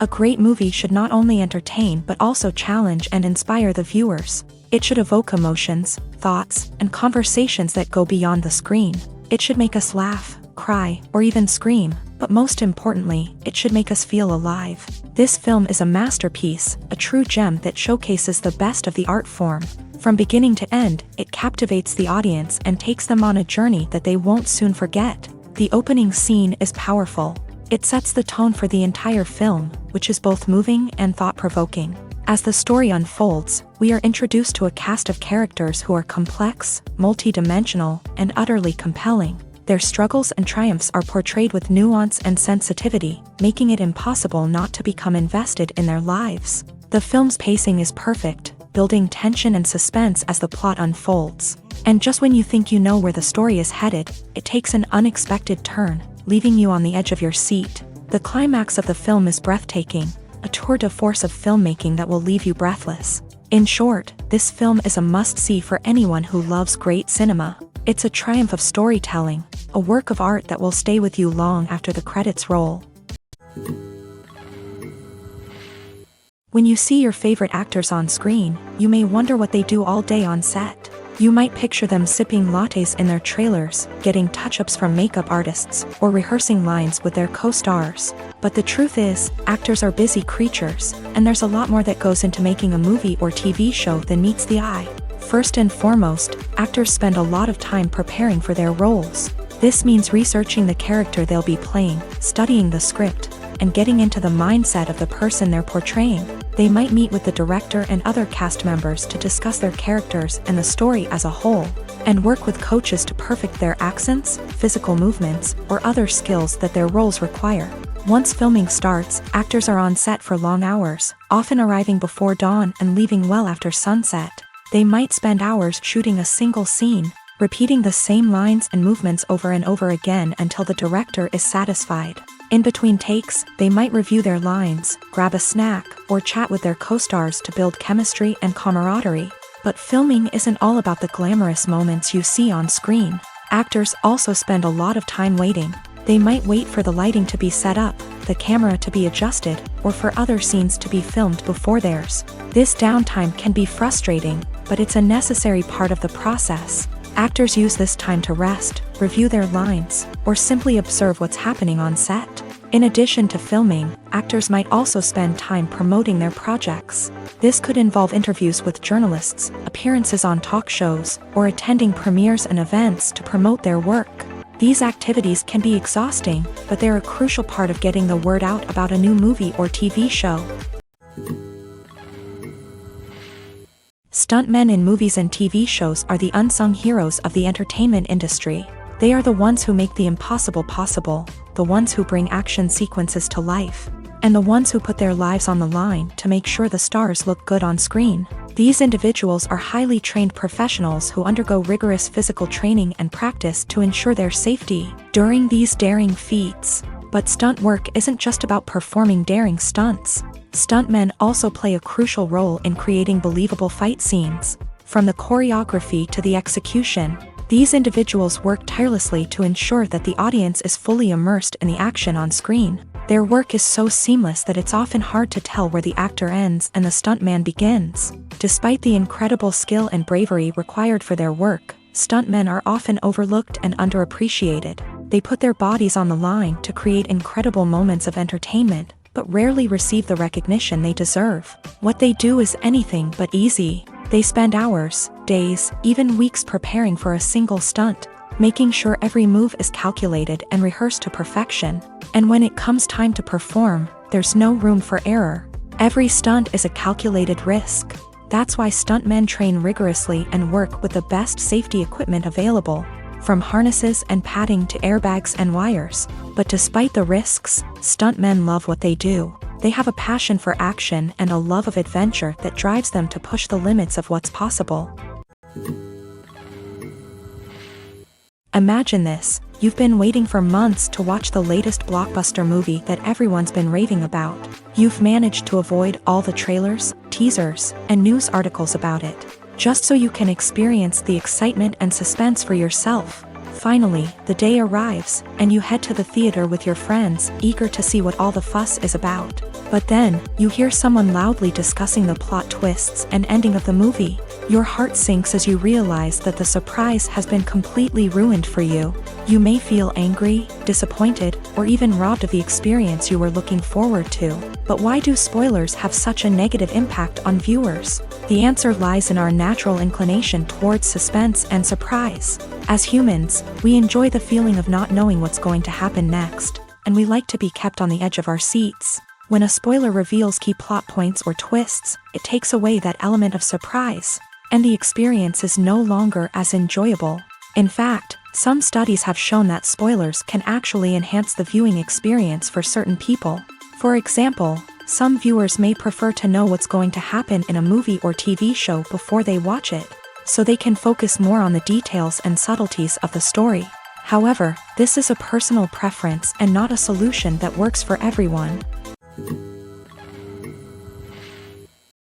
A great movie should not only entertain but also challenge and inspire the viewers. It should evoke emotions, thoughts, and conversations that go beyond the screen. It should make us laugh, cry, or even scream, but most importantly, it should make us feel alive. This film is a masterpiece, a true gem that showcases the best of the art form. From beginning to end, it captivates the audience and takes them on a journey that they won't soon forget. The opening scene is powerful. It sets the tone for the entire film, which is both moving and thought-provoking. As the story unfolds, we are introduced to a cast of characters who are complex, multi-dimensional, and utterly compelling. Their struggles and triumphs are portrayed with nuance and sensitivity, making it impossible not to become invested in their lives. The film's pacing is perfect, building tension and suspense as the plot unfolds. And just when you think you know where the story is headed, it takes an unexpected turn, leaving you on the edge of your seat. The climax of the film is breathtaking, a tour de force of filmmaking that will leave you breathless. In short, this film is a must-see for anyone who loves great cinema. It's a triumph of storytelling, a work of art that will stay with you long after the credits roll. When you see your favorite actors on screen, you may wonder what they do all day on set. You might picture them sipping lattes in their trailers, getting touch-ups from makeup artists, or rehearsing lines with their co-stars. But the truth is, actors are busy creatures, and there's a lot more that goes into making a movie or TV show than meets the eye. First and foremost, actors spend a lot of time preparing for their roles. This means researching the character they'll be playing, studying the script, and getting into the mindset of the person they're portraying. They might meet with the director and other cast members to discuss their characters and the story as a whole, and work with coaches to perfect their accents, physical movements, or other skills that their roles require. Once filming starts, actors are on set for long hours, often arriving before dawn and leaving well after sunset. They might spend hours shooting a single scene, repeating the same lines and movements over and over again until the director is satisfied. In between takes, they might review their lines, grab a snack, or chat with their co-stars to build chemistry and camaraderie. But filming isn't all about the glamorous moments you see on screen. Actors also spend a lot of time waiting. They might wait for the lighting to be set up, the camera to be adjusted, or for other scenes to be filmed before theirs. This downtime can be frustrating, but it's a necessary part of the process. Actors use this time to rest, review their lines, or simply observe what's happening on set. In addition to filming, actors might also spend time promoting their projects. This could involve interviews with journalists, appearances on talk shows, or attending premieres and events to promote their work. These activities can be exhausting, but they're a crucial part of getting the word out about a new movie or TV show. Stuntmen in movies and TV shows are the unsung heroes of the entertainment industry. They are the ones who make the impossible possible, the ones who bring action sequences to life, and the ones who put their lives on the line to make sure the stars look good on screen. These individuals are highly trained professionals who undergo rigorous physical training and practice to ensure their safety during these daring feats. But stunt work isn't just about performing daring stunts. Stuntmen also play a crucial role in creating believable fight scenes. From the choreography to the execution, these individuals work tirelessly to ensure that the audience is fully immersed in the action on screen. Their work is so seamless that it's often hard to tell where the actor ends and the stuntman begins. Despite the incredible skill and bravery required for their work, stuntmen are often overlooked and underappreciated. They put their bodies on the line to create incredible moments of entertainment, but rarely receive the recognition they deserve. What they do is anything but easy. They spend hours, days, even weeks preparing for a single stunt, making sure every move is calculated and rehearsed to perfection. And when it comes time to perform, there's no room for error. Every stunt is a calculated risk. That's why stuntmen train rigorously and work with the best safety equipment available, from harnesses and padding to airbags and wires. But despite the risks, stuntmen love what they do. They have a passion for action and a love of adventure that drives them to push the limits of what's possible. Imagine this: you've been waiting for months to watch the latest blockbuster movie that everyone's been raving about. You've managed to avoid all the trailers, teasers, and news articles about it, just so you can experience the excitement and suspense for yourself. Finally, the day arrives, and you head to the theater with your friends, eager to see what all the fuss is about. But then, you hear someone loudly discussing the plot twists and ending of the movie. Your heart sinks as you realize that the surprise has been completely ruined for you. You may feel angry, disappointed, or even robbed of the experience you were looking forward to. But why do spoilers have such a negative impact on viewers? The answer lies in our natural inclination towards suspense and surprise. As humans, we enjoy the feeling of not knowing what's going to happen next, and we like to be kept on the edge of our seats. When a spoiler reveals key plot points or twists, it takes away that element of surprise, and the experience is no longer as enjoyable. In fact, some studies have shown that spoilers can actually enhance the viewing experience for certain people. For example, some viewers may prefer to know what's going to happen in a movie or TV show before they watch it, so they can focus more on the details and subtleties of the story. However, this is a personal preference and not a solution that works for everyone.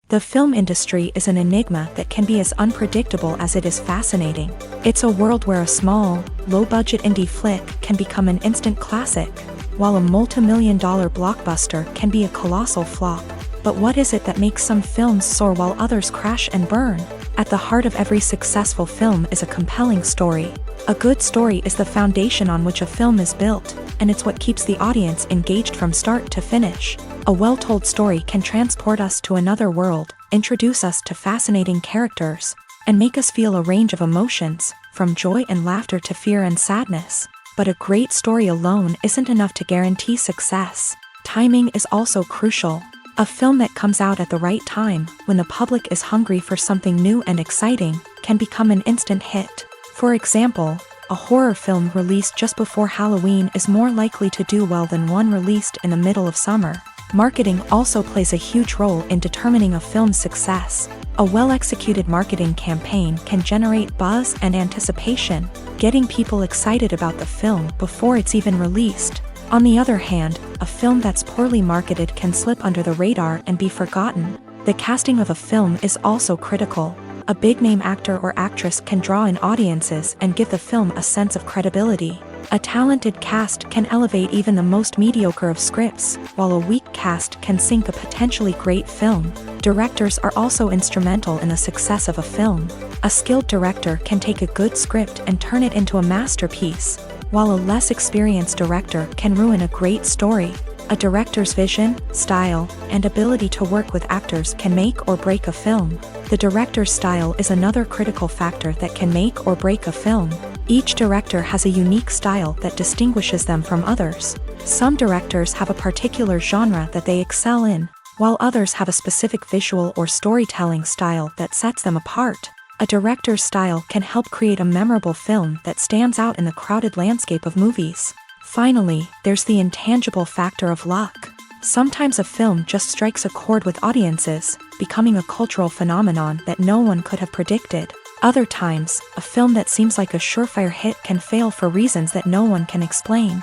The film industry is an enigma that can be as unpredictable as it is fascinating. It's a world where a small, low-budget indie flick can become an instant classic, while a multi-million-dollar blockbuster can be a colossal flop. But what is it that makes some films soar while others crash and burn? At the heart of every successful film is a compelling story. A good story is the foundation on which a film is built, and it's what keeps the audience engaged from start to finish. A well-told story can transport us to another world, introduce us to fascinating characters, and make us feel a range of emotions, from joy and laughter to fear and sadness. But a great story alone isn't enough to guarantee success. Timing is also crucial. A film that comes out at the right time, when the public is hungry for something new and exciting, can become an instant hit. For example, a horror film released just before Halloween is more likely to do well than one released in the middle of summer. Marketing also plays a huge role in determining a film's success. A well-executed marketing campaign can generate buzz and anticipation, getting people excited about the film before it's even released. On the other hand, a film that's poorly marketed can slip under the radar and be forgotten. The casting of a film is also critical. A big-name actor or actress can draw in audiences and give the film a sense of credibility. A talented cast can elevate even the most mediocre of scripts, while a weak cast can sink a potentially great film. Directors are also instrumental in the success of a film. A skilled director can take a good script and turn it into a masterpiece, while a less experienced director can ruin a great story. A director's vision, style, and ability to work with actors can make or break a film. The director's style is another critical factor that can make or break a film. Each director has a unique style that distinguishes them from others. Some directors have a particular genre that they excel in, while others have a specific visual or storytelling style that sets them apart. A director's style can help create a memorable film that stands out in the crowded landscape of movies. Finally, there's the intangible factor of luck. Sometimes a film just strikes a chord with audiences, becoming a cultural phenomenon that no one could have predicted. Other times, a film that seems like a surefire hit can fail for reasons that no one can explain.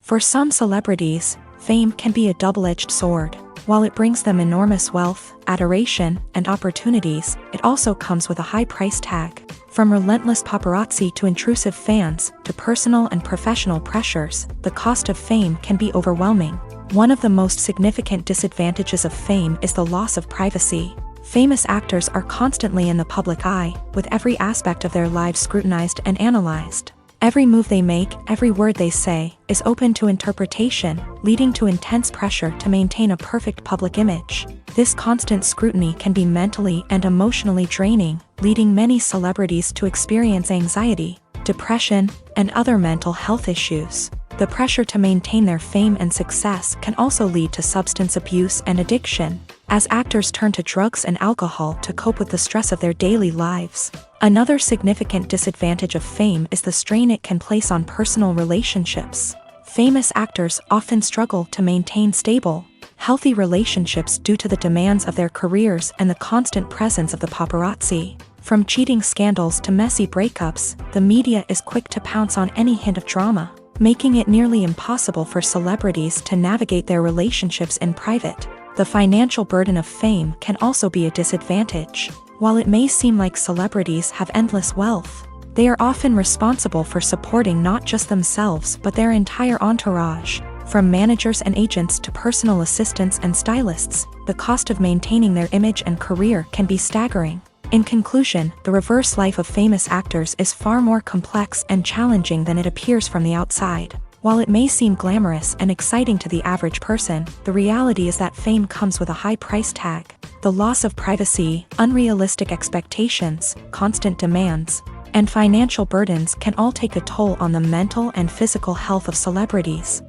For some celebrities, fame can be a double-edged sword. While it brings them enormous wealth, adoration, and opportunities, it also comes with a high price tag. From relentless paparazzi to intrusive fans, to personal and professional pressures, the cost of fame can be overwhelming. One of the most significant disadvantages of fame is the loss of privacy. Famous actors are constantly in the public eye, with every aspect of their lives scrutinized and analyzed. Every move they make, every word they say, is open to interpretation, leading to intense pressure to maintain a perfect public image. This constant scrutiny can be mentally and emotionally draining, leading many celebrities to experience anxiety, depression, and other mental health issues. The pressure to maintain their fame and success can also lead to substance abuse and addiction, as actors turn to drugs and alcohol to cope with the stress of their daily lives. Another significant disadvantage of fame is the strain it can place on personal relationships. Famous actors often struggle to maintain stable, healthy relationships due to the demands of their careers and the constant presence of the paparazzi. From cheating scandals to messy breakups, the media is quick to pounce on any hint of drama, making it nearly impossible for celebrities to navigate their relationships in private. The financial burden of fame can also be a disadvantage. While it may seem like celebrities have endless wealth, they are often responsible for supporting not just themselves but their entire entourage. From managers and agents to personal assistants and stylists, the cost of maintaining their image and career can be staggering. In conclusion, the reverse life of famous actors is far more complex and challenging than it appears from the outside. While it may seem glamorous and exciting to the average person, the reality is that fame comes with a high price tag. The loss of privacy, unrealistic expectations, constant demands, and financial burdens can all take a toll on the mental and physical health of celebrities.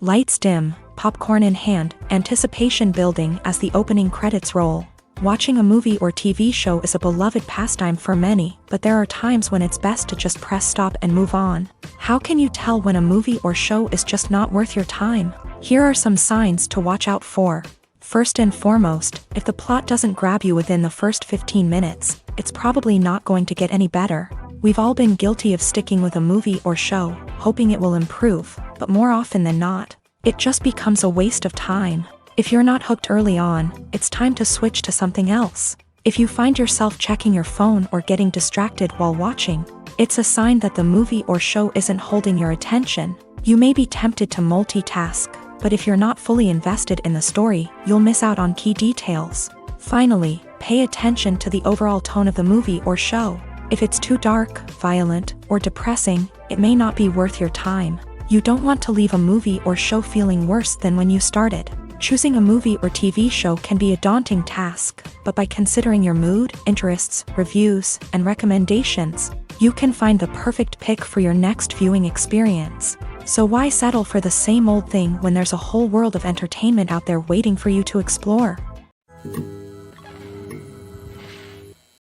Lights dim, popcorn in hand, anticipation building as the opening credits roll. Watching a movie or TV show is a beloved pastime for many, but there are times when it's best to just press stop and move on. How can you tell when a movie or show is just not worth your time? Here are some signs to watch out for. First and foremost, if the plot doesn't grab you within the first 15 minutes, it's probably not going to get any better. We've all been guilty of sticking with a movie or show, hoping it will improve, but more often than not, it just becomes a waste of time. If you're not hooked early on, it's time to switch to something else. If you find yourself checking your phone or getting distracted while watching, it's a sign that the movie or show isn't holding your attention. You may be tempted to multitask, but if you're not fully invested in the story, you'll miss out on key details. Finally, pay attention to the overall tone of the movie or show. If it's too dark, violent, or depressing, it may not be worth your time. You don't want to leave a movie or show feeling worse than when you started. Choosing a movie or TV show can be a daunting task, but by considering your mood, interests, reviews, and recommendations, you can find the perfect pick for your next viewing experience. So why settle for the same old thing when there's a whole world of entertainment out there waiting for you to explore?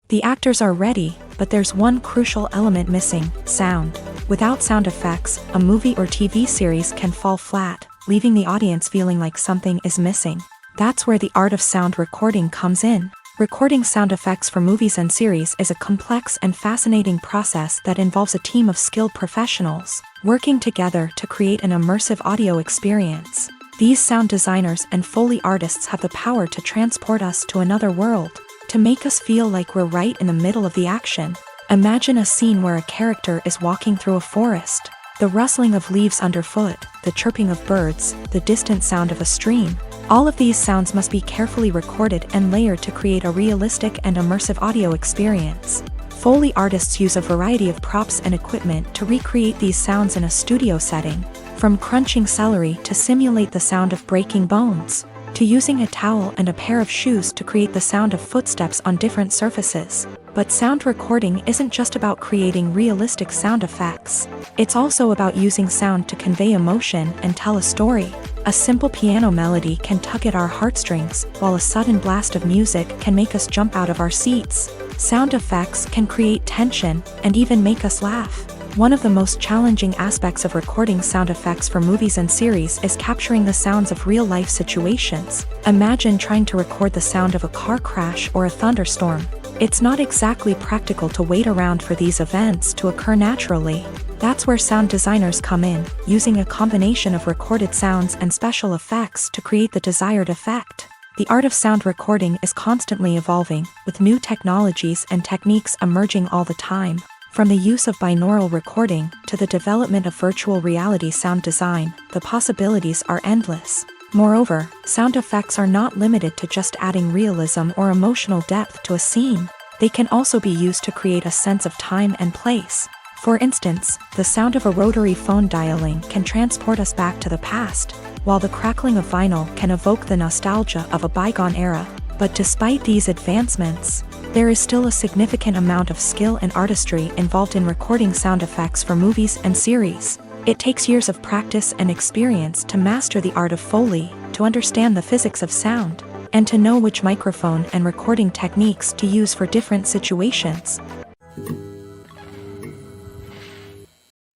The actors are ready, but there's one crucial element missing: sound. Without sound effects, a movie or TV series can fall flat, leaving the audience feeling like something is missing. That's where the art of sound recording comes in. Recording sound effects for movies and series is a complex and fascinating process that involves a team of skilled professionals working together to create an immersive audio experience. These sound designers and Foley artists have the power to transport us to another world, to make us feel like we're right in the middle of the action. Imagine a scene where a character is walking through a forest. The rustling of leaves underfoot, the chirping of birds, the distant sound of a stream. All of these sounds must be carefully recorded and layered to create a realistic and immersive audio experience. Foley artists use a variety of props and equipment to recreate these sounds in a studio setting, from crunching celery to simulate the sound of breaking bones, to using a towel and a pair of shoes to create the sound of footsteps on different surfaces. But sound recording isn't just about creating realistic sound effects. It's also about using sound to convey emotion and tell a story. A simple piano melody can tug at our heartstrings, while a sudden blast of music can make us jump out of our seats. Sound effects can create tension and even make us laugh. One of the most challenging aspects of recording sound effects for movies and series is capturing the sounds of real-life situations. Imagine trying to record the sound of a car crash or a thunderstorm. It's not exactly practical to wait around for these events to occur naturally. That's where sound designers come in, using a combination of recorded sounds and special effects to create the desired effect. The art of sound recording is constantly evolving, with new technologies and techniques emerging all the time. From the use of binaural recording to the development of virtual reality sound design, the possibilities are endless. Moreover, sound effects are not limited to just adding realism or emotional depth to a scene. They can also be used to create a sense of time and place. For instance, the sound of a rotary phone dialing can transport us back to the past, while the crackling of vinyl can evoke the nostalgia of a bygone era. But despite these advancements, there is still a significant amount of skill and artistry involved in recording sound effects for movies and series. It takes years of practice and experience to master the art of Foley, to understand the physics of sound, and to know which microphone and recording techniques to use for different situations.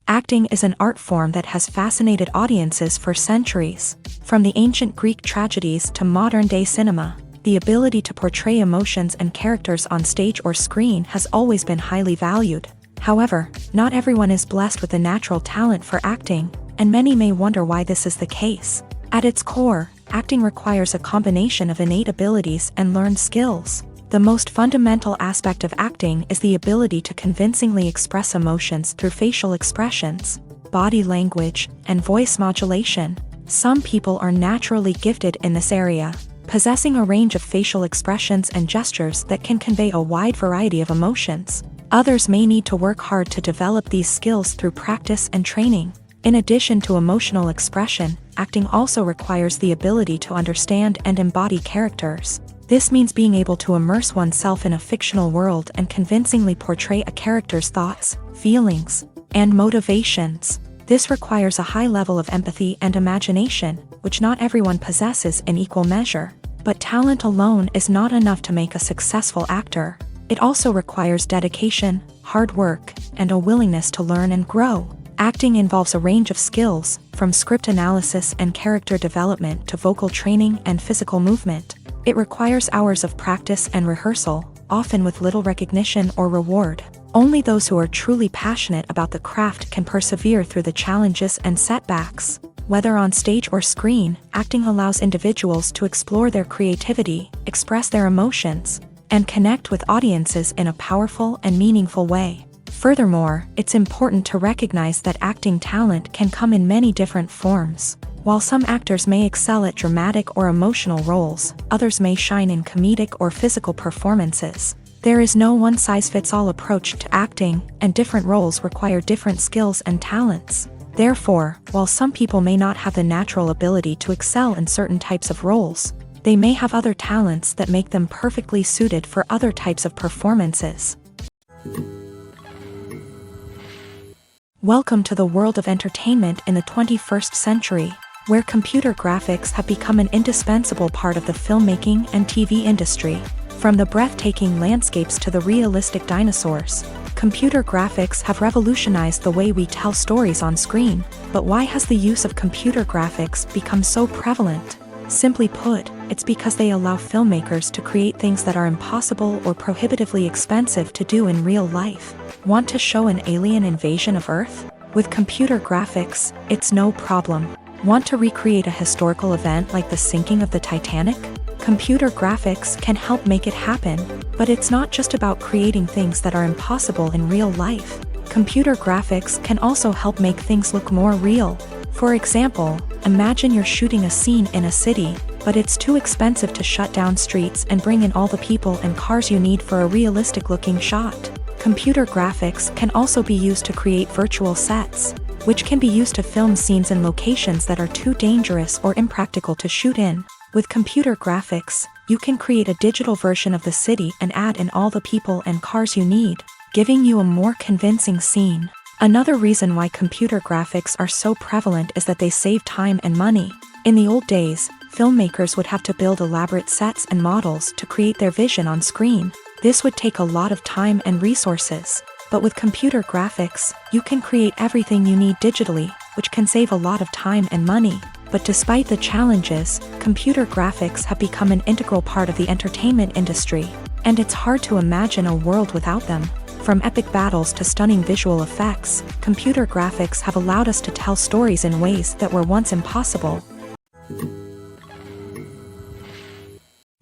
Acting is an art form that has fascinated audiences for centuries. From the ancient Greek tragedies to modern-day cinema, the ability to portray emotions and characters on stage or screen has always been highly valued. However, not everyone is blessed with a natural talent for acting, and many may wonder why this is the case. At its core, acting requires a combination of innate abilities and learned skills. The most fundamental aspect of acting is the ability to convincingly express emotions through facial expressions, body language, and voice modulation. Some people are naturally gifted in this area, possessing a range of facial expressions and gestures that can convey a wide variety of emotions. Others may need to work hard to develop these skills through practice and training. In addition to emotional expression, acting also requires the ability to understand and embody characters. This means being able to immerse oneself in a fictional world and convincingly portray a character's thoughts, feelings, and motivations. This requires a high level of empathy and imagination, which not everyone possesses in equal measure. But talent alone is not enough to make a successful actor. It also requires dedication, hard work, and a willingness to learn and grow. Acting involves a range of skills, from script analysis and character development to vocal training and physical movement. It requires hours of practice and rehearsal, often with little recognition or reward. Only those who are truly passionate about the craft can persevere through the challenges and setbacks. Whether on stage or screen, acting allows individuals to explore their creativity, express their emotions, and connect with audiences in a powerful and meaningful way. Furthermore, it's important to recognize that acting talent can come in many different forms. While some actors may excel at dramatic or emotional roles, others may shine in comedic or physical performances. There is no one-size-fits-all approach to acting, and different roles require different skills and talents. Therefore, while some people may not have the natural ability to excel in certain types of roles, they may have other talents that make them perfectly suited for other types of performances. Welcome to the world of entertainment in the 21st century, where computer graphics have become an indispensable part of the filmmaking and TV industry. From the breathtaking landscapes to the realistic dinosaurs, computer graphics have revolutionized the way we tell stories on screen. But why has the use of computer graphics become so prevalent? Simply put, it's because they allow filmmakers to create things that are impossible or prohibitively expensive to do in real life. Want to show an alien invasion of Earth? With computer graphics, it's no problem. Want to recreate a historical event like the sinking of the Titanic? Computer graphics can help make it happen. But it's not just about creating things that are impossible in real life. Computer graphics can also help make things look more real. For example, imagine you're shooting a scene in a city, but it's too expensive to shut down streets and bring in all the people and cars you need for a realistic-looking shot. Computer graphics can also be used to create virtual sets, which can be used to film scenes in locations that are too dangerous or impractical to shoot in. With computer graphics, you can create a digital version of the city and add in all the people and cars you need, giving you a more convincing scene. Another reason why computer graphics are so prevalent is that they save time and money. In the old days, filmmakers would have to build elaborate sets and models to create their vision on screen. This would take a lot of time and resources. But with computer graphics, you can create everything you need digitally, which can save a lot of time and money. But despite the challenges, computer graphics have become an integral part of the entertainment industry, and it's hard to imagine a world without them. From epic battles to stunning visual effects, computer graphics have allowed us to tell stories in ways that were once impossible.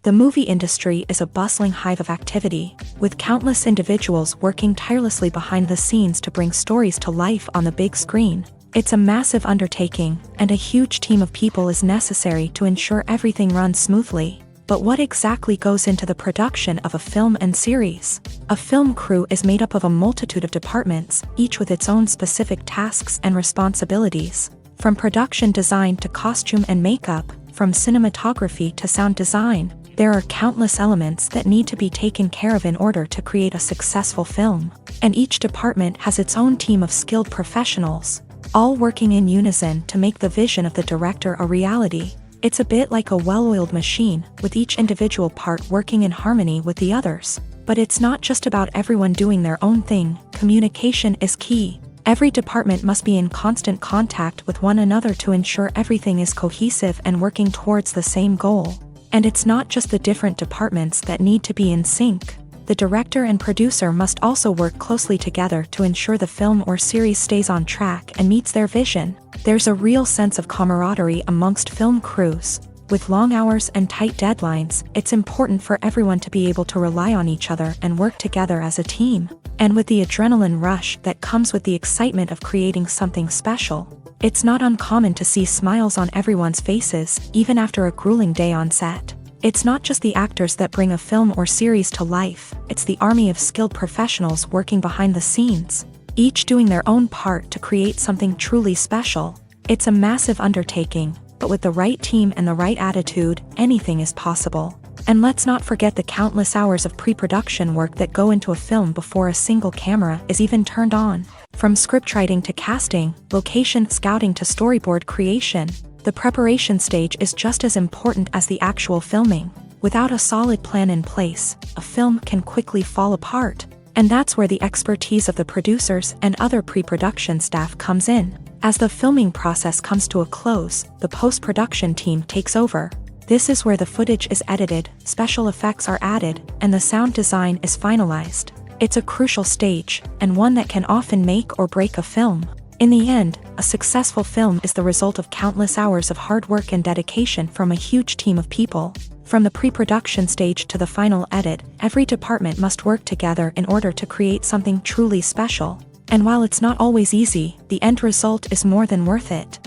The movie industry is a bustling hive of activity, with countless individuals working tirelessly behind the scenes to bring stories to life on the big screen. It's a massive undertaking, and a huge team of people is necessary to ensure everything runs smoothly. But what exactly goes into the production of a film and series? A film crew is made up of a multitude of departments, each with its own specific tasks and responsibilities. From production design to costume and makeup, from cinematography to sound design, there are countless elements that need to be taken care of in order to create a successful film. And each department has its own team of skilled professionals, all working in unison to make the vision of the director a reality. It's a bit like a well-oiled machine, with each individual part working in harmony with the others. But it's not just about everyone doing their own thing. Communication is key. Every department must be in constant contact with one another to ensure everything is cohesive and working towards the same goal. And it's not just the different departments that need to be in sync. The director and producer must also work closely together to ensure the film or series stays on track and meets their vision. There's a real sense of camaraderie amongst film crews. With long hours and tight deadlines, it's important for everyone to be able to rely on each other and work together as a team. And with the adrenaline rush that comes with the excitement of creating something special, it's not uncommon to see smiles on everyone's faces, even after a grueling day on set. It's not just the actors that bring a film or series to life, it's the army of skilled professionals working behind the scenes, each doing their own part to create something truly special. It's a massive undertaking, but with the right team and the right attitude, anything is possible. And let's not forget the countless hours of pre-production work that go into a film before a single camera is even turned on. From scriptwriting to casting, location scouting to storyboard creation, the preparation stage is just as important as the actual filming. Without a solid plan in place, a film can quickly fall apart. And that's where the expertise of the producers and other pre-production staff comes in. As the filming process comes to a close, the post-production team takes over. This is where the footage is edited, special effects are added, and the sound design is finalized. It's a crucial stage, and one that can often make or break a film. In the end, a successful film is the result of countless hours of hard work and dedication from a huge team of people. From the pre-production stage to the final edit, every department must work together in order to create something truly special. And while it's not always easy, the end result is more than worth it.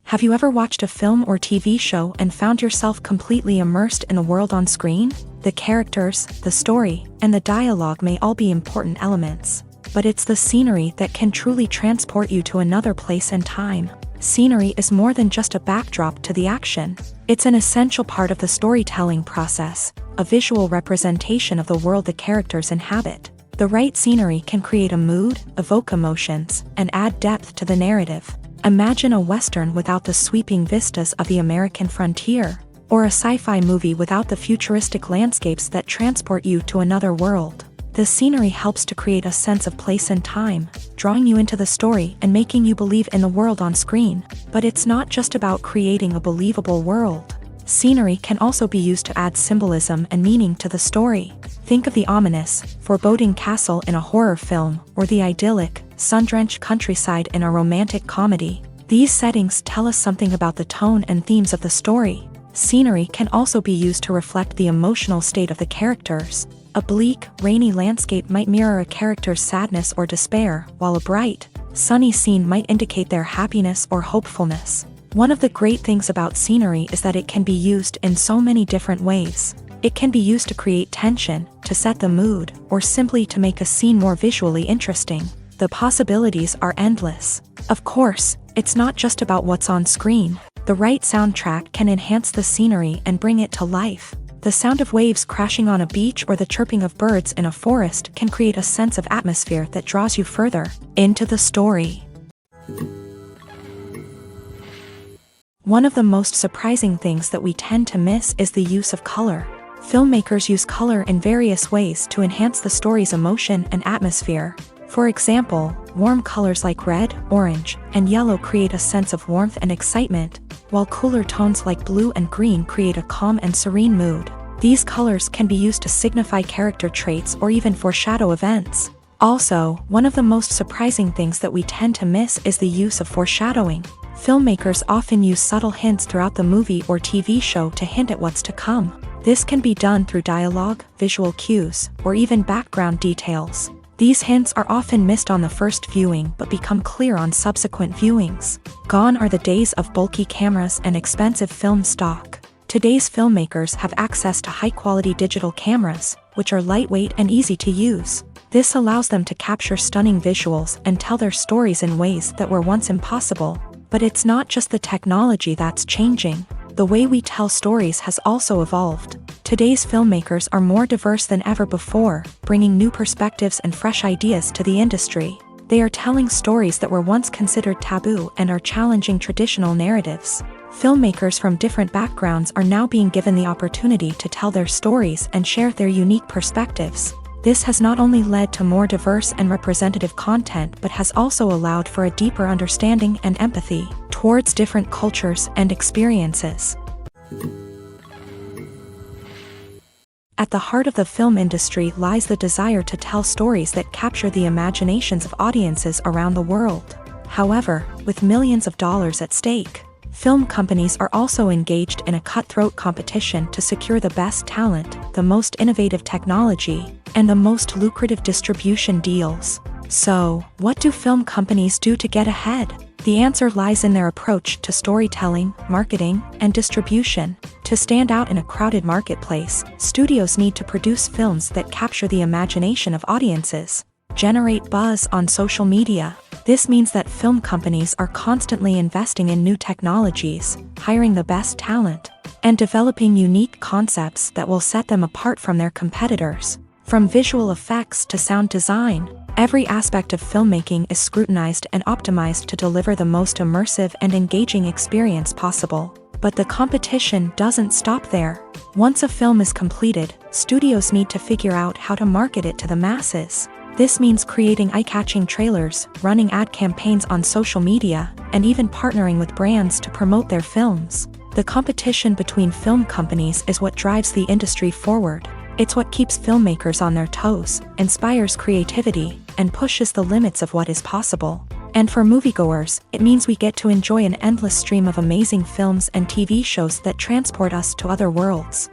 Have you ever watched a film or TV show and found yourself completely immersed in the world on screen? The characters, the story, and the dialogue may all be important elements, but it's the scenery that can truly transport you to another place and time. Scenery is more than just a backdrop to the action. It's an essential part of the storytelling process, a visual representation of the world the characters inhabit. The right scenery can create a mood, evoke emotions, and add depth to the narrative. Imagine a Western without the sweeping vistas of the American frontier, or a sci-fi movie without the futuristic landscapes that transport you to another world. The scenery helps to create a sense of place and time, drawing you into the story and making you believe in the world on screen. But it's not just about creating a believable world. Scenery can also be used to add symbolism and meaning to the story. Think of the ominous, foreboding castle in a horror film, or the idyllic, sun-drenched countryside in a romantic comedy. These settings tell us something about the tone and themes of the story. Scenery can also be used to reflect the emotional state of the characters. A bleak, rainy landscape might mirror a character's sadness or despair, while a bright, sunny scene might indicate their happiness or hopefulness. One of the great things about scenery is that it can be used in so many different ways. It can be used to create tension, to set the mood, or simply to make a scene more visually interesting. The possibilities are endless. Of course, it's not just about what's on screen. The right soundtrack can enhance the scenery and bring it to life. The sound of waves crashing on a beach or the chirping of birds in a forest can create a sense of atmosphere that draws you further into the story. One of the most surprising things that we tend to miss is the use of color. Filmmakers use color in various ways to enhance the story's emotion and atmosphere. For example, warm colors like red, orange, and yellow create a sense of warmth and excitement, while cooler tones like blue and green create a calm and serene mood. These colors can be used to signify character traits or even foreshadow events. Also, one of the most surprising things that we tend to miss is the use of foreshadowing. Filmmakers often use subtle hints throughout the movie or TV show to hint at what's to come. This can be done through dialogue, visual cues, or even background details. These hints are often missed on the first viewing but become clear on subsequent viewings. Gone are the days of bulky cameras and expensive film stock. Today's filmmakers have access to high-quality digital cameras, which are lightweight and easy to use. This allows them to capture stunning visuals and tell their stories in ways that were once impossible. But it's not just the technology that's changing. The way we tell stories has also evolved. Today's filmmakers are more diverse than ever before, bringing new perspectives and fresh ideas to the industry. They are telling stories that were once considered taboo and are challenging traditional narratives. Filmmakers from different backgrounds are now being given the opportunity to tell their stories and share their unique perspectives. This has not only led to more diverse and representative content but has also allowed for a deeper understanding and empathy towards different cultures and experiences. At the heart of the film industry lies the desire to tell stories that capture the imaginations of audiences around the world. However, with millions of dollars at stake, film companies are also engaged in a cutthroat competition to secure the best talent, the most innovative technology, and the most lucrative distribution deals. So, what do film companies do to get ahead? The answer lies in their approach to storytelling, marketing, and distribution. To stand out in a crowded marketplace, studios need to produce films that capture the imagination of audiences, generate buzz on social media. This means that film companies are constantly investing in new technologies, hiring the best talent, and developing unique concepts that will set them apart from their competitors. From visual effects to sound design, every aspect of filmmaking is scrutinized and optimized to deliver the most immersive and engaging experience possible. But the competition doesn't stop there. Once a film is completed, studios need to figure out how to market it to the masses. This means creating eye-catching trailers, running ad campaigns on social media, and even partnering with brands to promote their films. The competition between film companies is what drives the industry forward. It's what keeps filmmakers on their toes, inspires creativity, and pushes the limits of what is possible. And for moviegoers, it means we get to enjoy an endless stream of amazing films and TV shows that transport us to other worlds.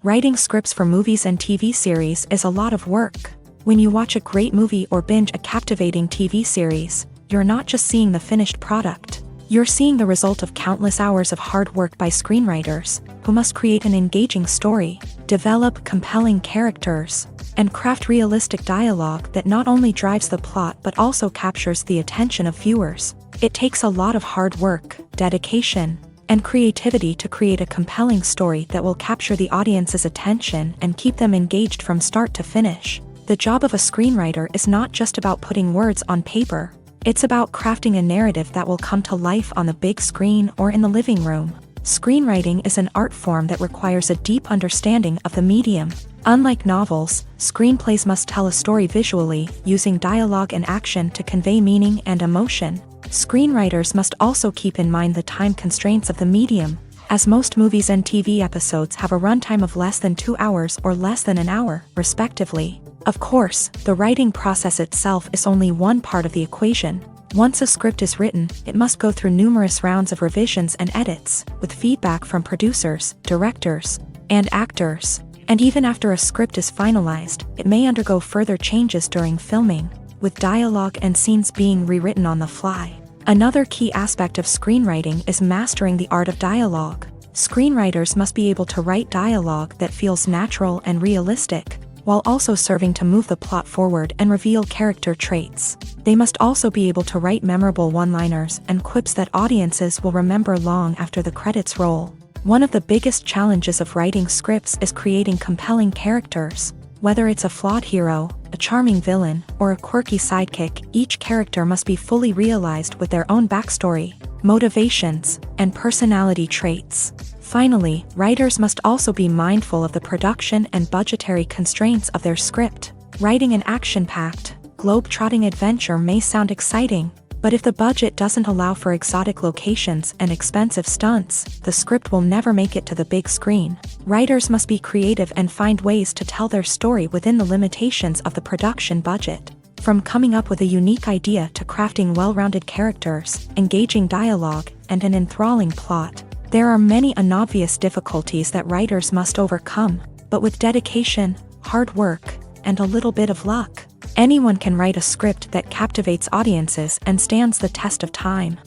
Writing scripts for movies and TV series is a lot of work. When you watch a great movie or binge a captivating TV series, you're not just seeing the finished product. You're seeing the result of countless hours of hard work by screenwriters, who must create an engaging story, develop compelling characters, and craft realistic dialogue that not only drives the plot but also captures the attention of viewers. It takes a lot of hard work, dedication, and creativity to create a compelling story that will capture the audience's attention and keep them engaged from start to finish. The job of a screenwriter is not just about putting words on paper. It's about crafting a narrative that will come to life on the big screen or in the living room. Screenwriting is an art form that requires a deep understanding of the medium. Unlike novels, screenplays must tell a story visually, using dialogue and action to convey meaning and emotion. Screenwriters must also keep in mind the time constraints of the medium, as most movies and TV episodes have a runtime of less than 2 hours or less than an hour, respectively. Of course, the writing process itself is only one part of the equation. Once a script is written, it must go through numerous rounds of revisions and edits, with feedback from producers, directors, and actors. And even after a script is finalized, it may undergo further changes during filming, with dialogue and scenes being rewritten on the fly. Another key aspect of screenwriting is mastering the art of dialogue. Screenwriters must be able to write dialogue that feels natural and realistic, while also serving to move the plot forward and reveal character traits. They must also be able to write memorable one-liners and quips that audiences will remember long after the credits roll. One of the biggest challenges of writing scripts is creating compelling characters. Whether it's a flawed hero, a charming villain, or a quirky sidekick, each character must be fully realized with their own backstory, motivations, and personality traits. Finally, writers must also be mindful of the production and budgetary constraints of their script. Writing an action-packed, globe-trotting adventure may sound exciting, but if the budget doesn't allow for exotic locations and expensive stunts, the script will never make it to the big screen. Writers must be creative and find ways to tell their story within the limitations of the production budget. From coming up with a unique idea to crafting well-rounded characters, engaging dialogue, and an enthralling plot, there are many unobvious difficulties that writers must overcome. But with dedication, hard work, and a little bit of luck. Anyone can write a script that captivates audiences and stands the test of time.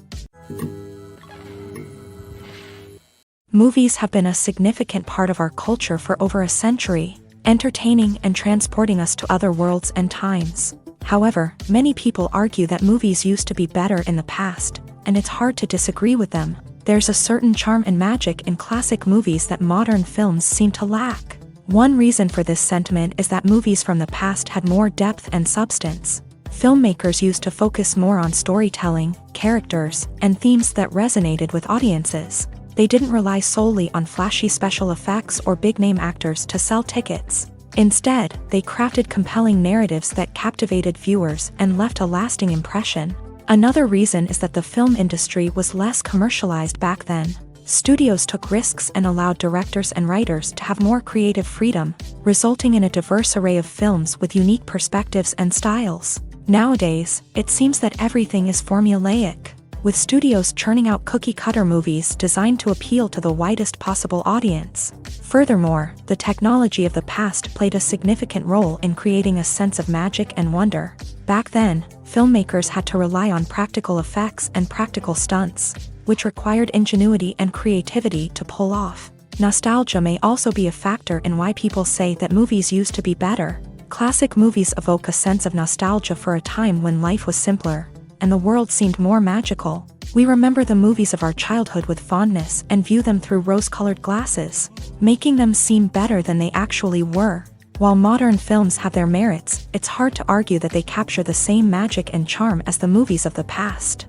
Movies have been a significant part of our culture for over a century, entertaining and transporting us to other worlds and times. However, many people argue that movies used to be better in the past, and it's hard to disagree with them. There's a certain charm and magic in classic movies that modern films seem to lack. One reason for this sentiment is that movies from the past had more depth and substance. Filmmakers used to focus more on storytelling, characters, and themes that resonated with audiences. They didn't rely solely on flashy special effects or big-name actors to sell tickets. Instead, they crafted compelling narratives that captivated viewers and left a lasting impression. Another reason is that the film industry was less commercialized back then. Studios took risks and allowed directors and writers to have more creative freedom, resulting in a diverse array of films with unique perspectives and styles. Nowadays, it seems that everything is formulaic, with studios churning out cookie-cutter movies designed to appeal to the widest possible audience. Furthermore, the technology of the past played a significant role in creating a sense of magic and wonder. Back then, filmmakers had to rely on practical effects and practical stunts, which required ingenuity and creativity to pull off. Nostalgia may also be a factor in why people say that movies used to be better. Classic movies evoke a sense of nostalgia for a time when life was simpler, and the world seemed more magical. We remember the movies of our childhood with fondness and view them through rose-colored glasses, making them seem better than they actually were. While modern films have their merits, it's hard to argue that they capture the same magic and charm as the movies of the past.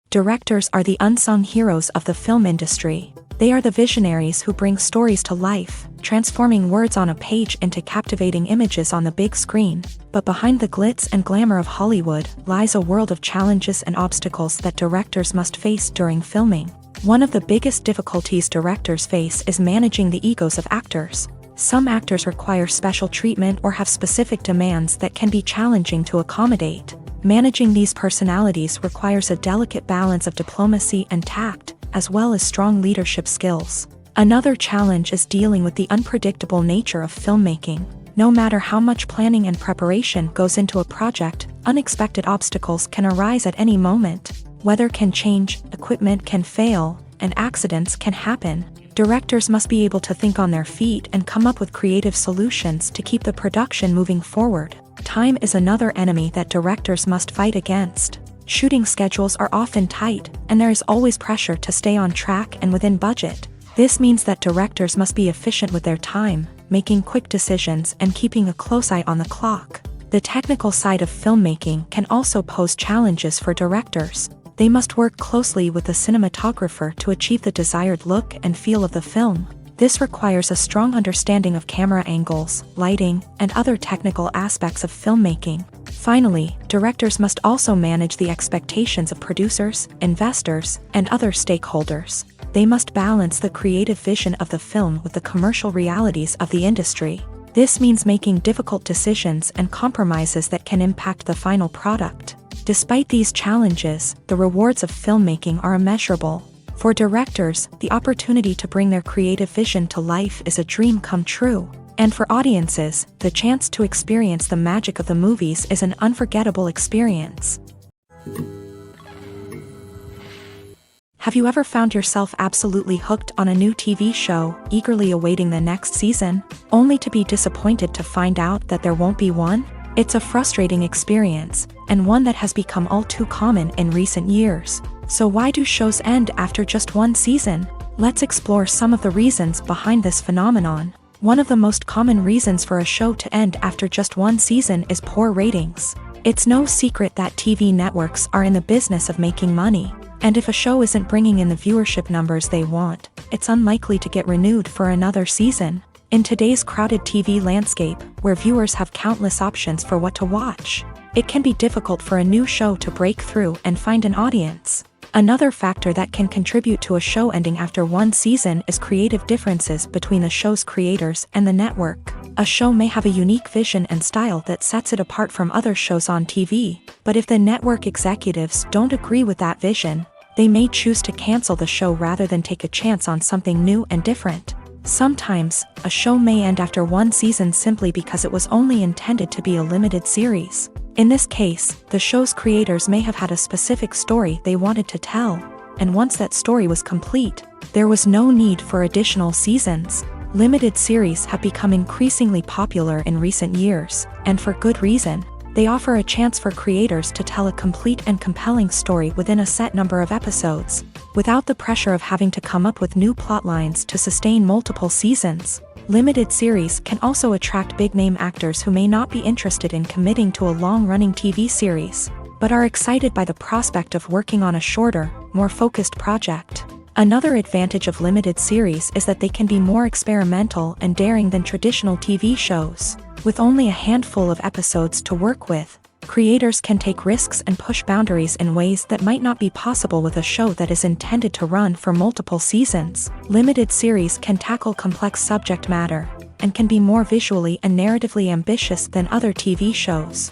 Directors are the unsung heroes of the film industry. They are the visionaries who bring stories to life, transforming words on a page into captivating images on the big screen. But behind the glitz and glamour of Hollywood lies a world of challenges and obstacles that directors must face during filming. One of the biggest difficulties directors face is managing the egos of actors. Some actors require special treatment or have specific demands that can be challenging to accommodate. Managing these personalities requires a delicate balance of diplomacy and tact, as well as strong leadership skills. Another challenge is dealing with the unpredictable nature of filmmaking. No matter how much planning and preparation goes into a project, unexpected obstacles can arise at any moment. Weather can change, equipment can fail, and accidents can happen. Directors must be able to think on their feet and come up with creative solutions to keep the production moving forward. Time is another enemy that directors must fight against. Shooting schedules are often tight, and there is always pressure to stay on track and within budget. This means that directors must be efficient with their time, making quick decisions and keeping a close eye on the clock. The technical side of filmmaking can also pose challenges for directors. They must work closely with the cinematographer to achieve the desired look and feel of the film. This requires a strong understanding of camera angles, lighting, and other technical aspects of filmmaking. Finally, directors must also manage the expectations of producers, investors, and other stakeholders. They must balance the creative vision of the film with the commercial realities of the industry. This means making difficult decisions and compromises that can impact the final product. Despite these challenges, the rewards of filmmaking are immeasurable. For directors, the opportunity to bring their creative vision to life is a dream come true. And for audiences, the chance to experience the magic of the movies is an unforgettable experience. Have you ever found yourself absolutely hooked on a new TV show, eagerly awaiting the next season, only to be disappointed to find out that there won't be one? It's a frustrating experience, and one that has become all too common in recent years. So why do shows end after just one season? Let's explore some of the reasons behind this phenomenon. One of the most common reasons for a show to end after just one season is poor ratings. It's no secret that TV networks are in the business of making money, and if a show isn't bringing in the viewership numbers they want, it's unlikely to get renewed for another season. In today's crowded TV landscape, where viewers have countless options for what to watch, it can be difficult for a new show to break through and find an audience. Another factor that can contribute to a show ending after one season is creative differences between the show's creators and the network. A show may have a unique vision and style that sets it apart from other shows on TV, but if the network executives don't agree with that vision, they may choose to cancel the show rather than take a chance on something new and different. Sometimes, a show may end after one season simply because it was only intended to be a limited series. In this case, the show's creators may have had a specific story they wanted to tell, and once that story was complete, there was no need for additional seasons. Limited series have become increasingly popular in recent years, and for good reason. They offer a chance for creators to tell a complete and compelling story within a set number of episodes, without the pressure of having to come up with new plotlines to sustain multiple seasons. Limited series can also attract big-name actors who may not be interested in committing to a long-running TV series, but are excited by the prospect of working on a shorter, more focused project. Another advantage of limited series is that they can be more experimental and daring than traditional TV shows. With only a handful of episodes to work with, creators can take risks and push boundaries in ways that might not be possible with a show that is intended to run for multiple seasons. Limited series can tackle complex subject matter, and can be more visually and narratively ambitious than other TV shows.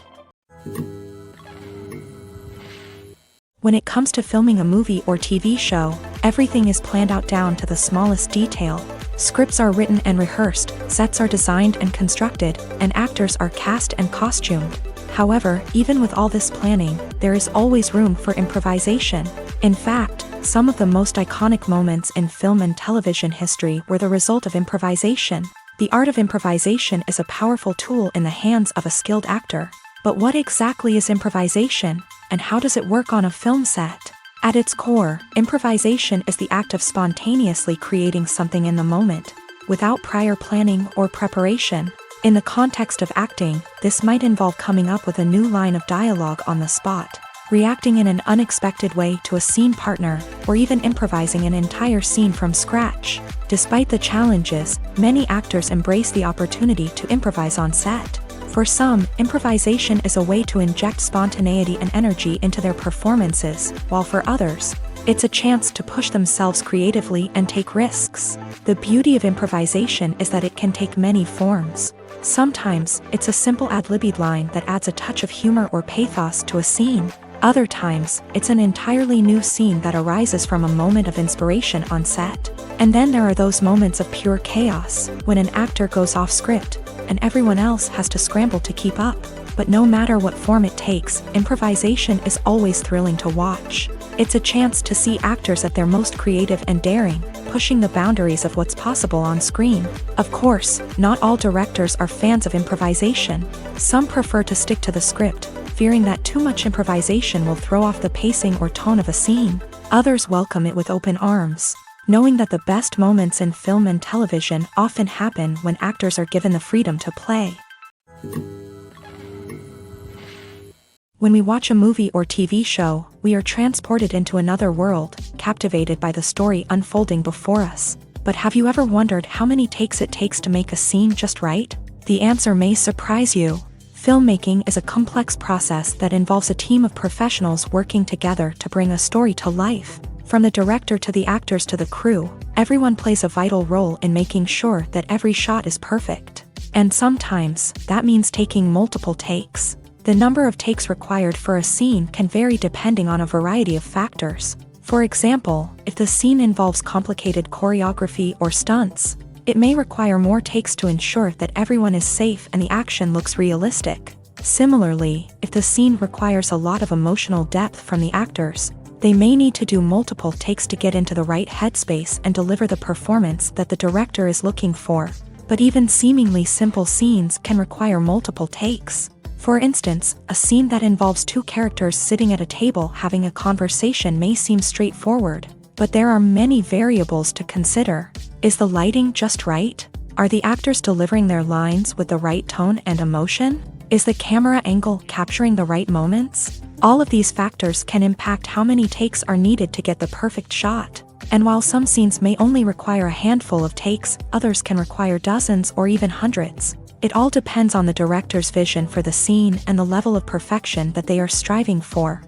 When it comes to filming a movie or TV show, everything is planned out down to the smallest detail. Scripts are written and rehearsed, sets are designed and constructed, and actors are cast and costumed. However, even with all this planning, there is always room for improvisation. In fact, some of the most iconic moments in film and television history were the result of improvisation. The art of improvisation is a powerful tool in the hands of a skilled actor. But what exactly is improvisation, and how does it work on a film set? At its core, improvisation is the act of spontaneously creating something in the moment, without prior planning or preparation. In the context of acting, this might involve coming up with a new line of dialogue on the spot, reacting in an unexpected way to a scene partner, or even improvising an entire scene from scratch. Despite the challenges, many actors embrace the opportunity to improvise on set. For some, improvisation is a way to inject spontaneity and energy into their performances, while for others, it's a chance to push themselves creatively and take risks. The beauty of improvisation is that it can take many forms. Sometimes, it's a simple ad-libbed line that adds a touch of humor or pathos to a scene. Other times, it's an entirely new scene that arises from a moment of inspiration on set. And then there are those moments of pure chaos, when an actor goes off script, and everyone else has to scramble to keep up. But no matter what form it takes, improvisation is always thrilling to watch. It's a chance to see actors at their most creative and daring, pushing the boundaries of what's possible on screen. Of course, not all directors are fans of improvisation. Some prefer to stick to the script, fearing that too much improvisation will throw off the pacing or tone of a scene. Others welcome it with open arms, knowing that the best moments in film and television often happen when actors are given the freedom to play. When we watch a movie or TV show, we are transported into another world, captivated by the story unfolding before us. But have you ever wondered how many takes it takes to make a scene just right? The answer may surprise you. Filmmaking is a complex process that involves a team of professionals working together to bring a story to life. From the director to the actors to the crew, everyone plays a vital role in making sure that every shot is perfect. And sometimes, that means taking multiple takes. The number of takes required for a scene can vary depending on a variety of factors. For example, if the scene involves complicated choreography or stunts, it may require more takes to ensure that everyone is safe and the action looks realistic. Similarly, if the scene requires a lot of emotional depth from the actors, they may need to do multiple takes to get into the right headspace and deliver the performance that the director is looking for. But even seemingly simple scenes can require multiple takes. For instance, a scene that involves two characters sitting at a table having a conversation may seem straightforward, but there are many variables to consider. Is the lighting just right? Are the actors delivering their lines with the right tone and emotion? Is the camera angle capturing the right moments? All of these factors can impact how many takes are needed to get the perfect shot. And while some scenes may only require a handful of takes, others can require dozens or even hundreds. It all depends on the director's vision for the scene and the level of perfection that they are striving for.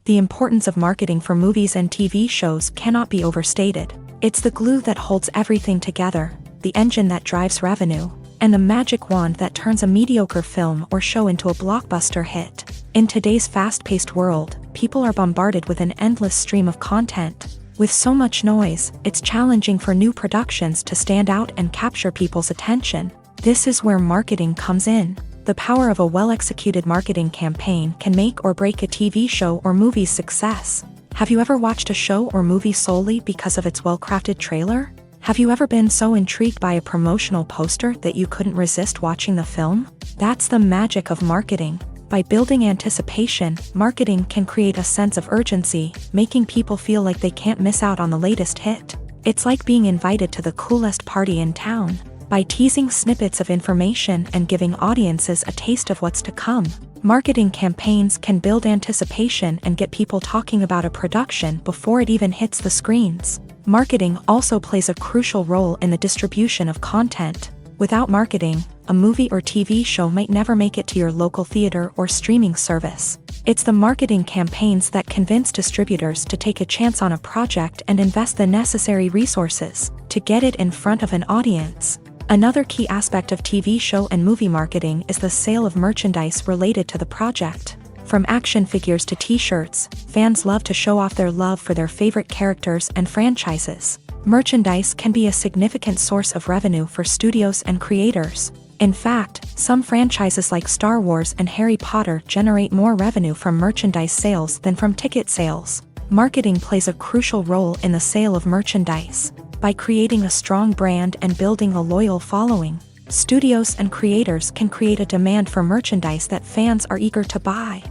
The importance of marketing for movies and TV shows cannot be overstated. It's the glue that holds everything together, the engine that drives revenue, and the magic wand that turns a mediocre film or show into a blockbuster hit. In today's fast-paced world, people are bombarded with an endless stream of content. With so much noise, it's challenging for new productions to stand out and capture people's attention. This is where marketing comes in. The power of a well-executed marketing campaign can make or break a TV show or movie's success. Have you ever watched a show or movie solely because of its well-crafted trailer? Have you ever been so intrigued by a promotional poster that you couldn't resist watching the film? That's the magic of marketing. By building anticipation, marketing can create a sense of urgency, making people feel like they can't miss out on the latest hit. It's like being invited to the coolest party in town. By teasing snippets of information and giving audiences a taste of what's to come, marketing campaigns can build anticipation and get people talking about a production before it even hits the screens. Marketing also plays a crucial role in the distribution of content. Without marketing, a movie or TV show might never make it to your local theater or streaming service. It's the marketing campaigns that convince distributors to take a chance on a project and invest the necessary resources to get it in front of an audience. Another key aspect of TV show and movie marketing is the sale of merchandise related to the project. From action figures to t-shirts, fans love to show off their love for their favorite characters and franchises. Merchandise can be a significant source of revenue for studios and creators. In fact, some franchises like Star Wars and Harry Potter generate more revenue from merchandise sales than from ticket sales. Marketing plays a crucial role in the sale of merchandise. By creating a strong brand and building a loyal following, studios and creators can create a demand for merchandise that fans are eager to buy.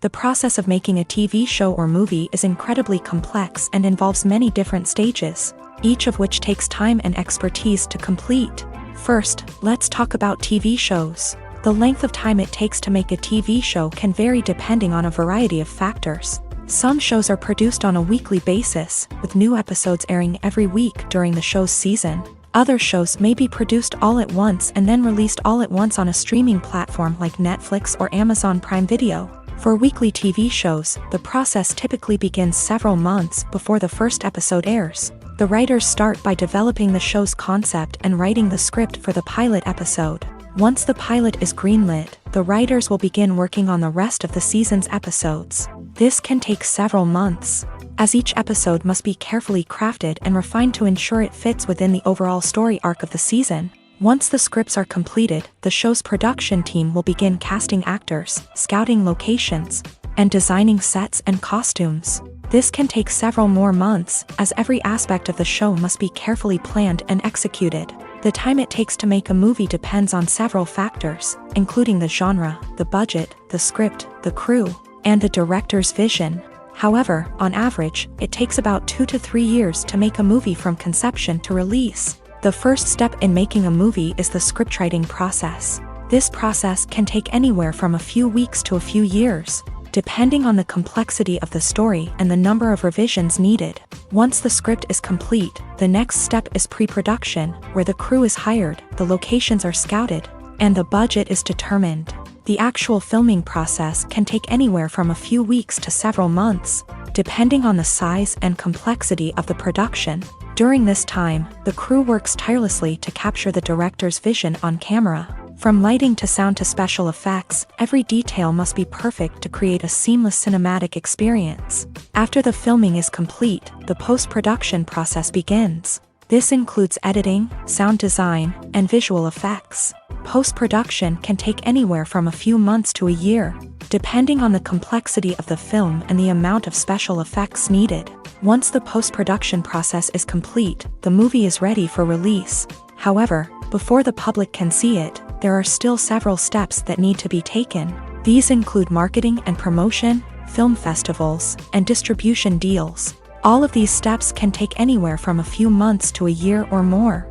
The process of making a TV show or movie is incredibly complex and involves many different stages, each of which takes time and expertise to complete. First, let's talk about TV shows. The length of time it takes to make a TV show can vary depending on a variety of factors. Some shows are produced on a weekly basis, with new episodes airing every week during the show's season. Other shows may be produced all at once and then released all at once on a streaming platform like Netflix or Amazon Prime Video. For weekly TV shows, the process typically begins several months before the first episode airs. The writers start by developing the show's concept and writing the script for the pilot episode. Once the pilot is greenlit, the writers will begin working on the rest of the season's episodes. This can take several months, as each episode must be carefully crafted and refined to ensure it fits within the overall story arc of the season. Once the scripts are completed, the show's production team will begin casting actors, scouting locations, and designing sets and costumes. This can take several more months, as every aspect of the show must be carefully planned and executed. The time it takes to make a movie depends on several factors, including the genre, the budget, the script, the crew, and the director's vision. However, on average, it takes about 2 to 3 years to make a movie from conception to release. The first step in making a movie is the scriptwriting process. This process can take anywhere from a few weeks to a few years, depending on the complexity of the story and the number of revisions needed. Once the script is complete, the next step is pre-production, where the crew is hired, the locations are scouted, and the budget is determined. The actual filming process can take anywhere from a few weeks to several months, depending on the size and complexity of the production. During this time, the crew works tirelessly to capture the director's vision on camera. From lighting to sound to special effects, every detail must be perfect to create a seamless cinematic experience. After the filming is complete, the post-production process begins. This includes editing, sound design, and visual effects. Post-production can take anywhere from a few months to a year, depending on the complexity of the film and the amount of special effects needed. Once the post-production process is complete, the movie is ready for release. However, before the public can see it, there are still several steps that need to be taken. These include marketing and promotion, film festivals, and distribution deals. All of these steps can take anywhere from a few months to a year or more.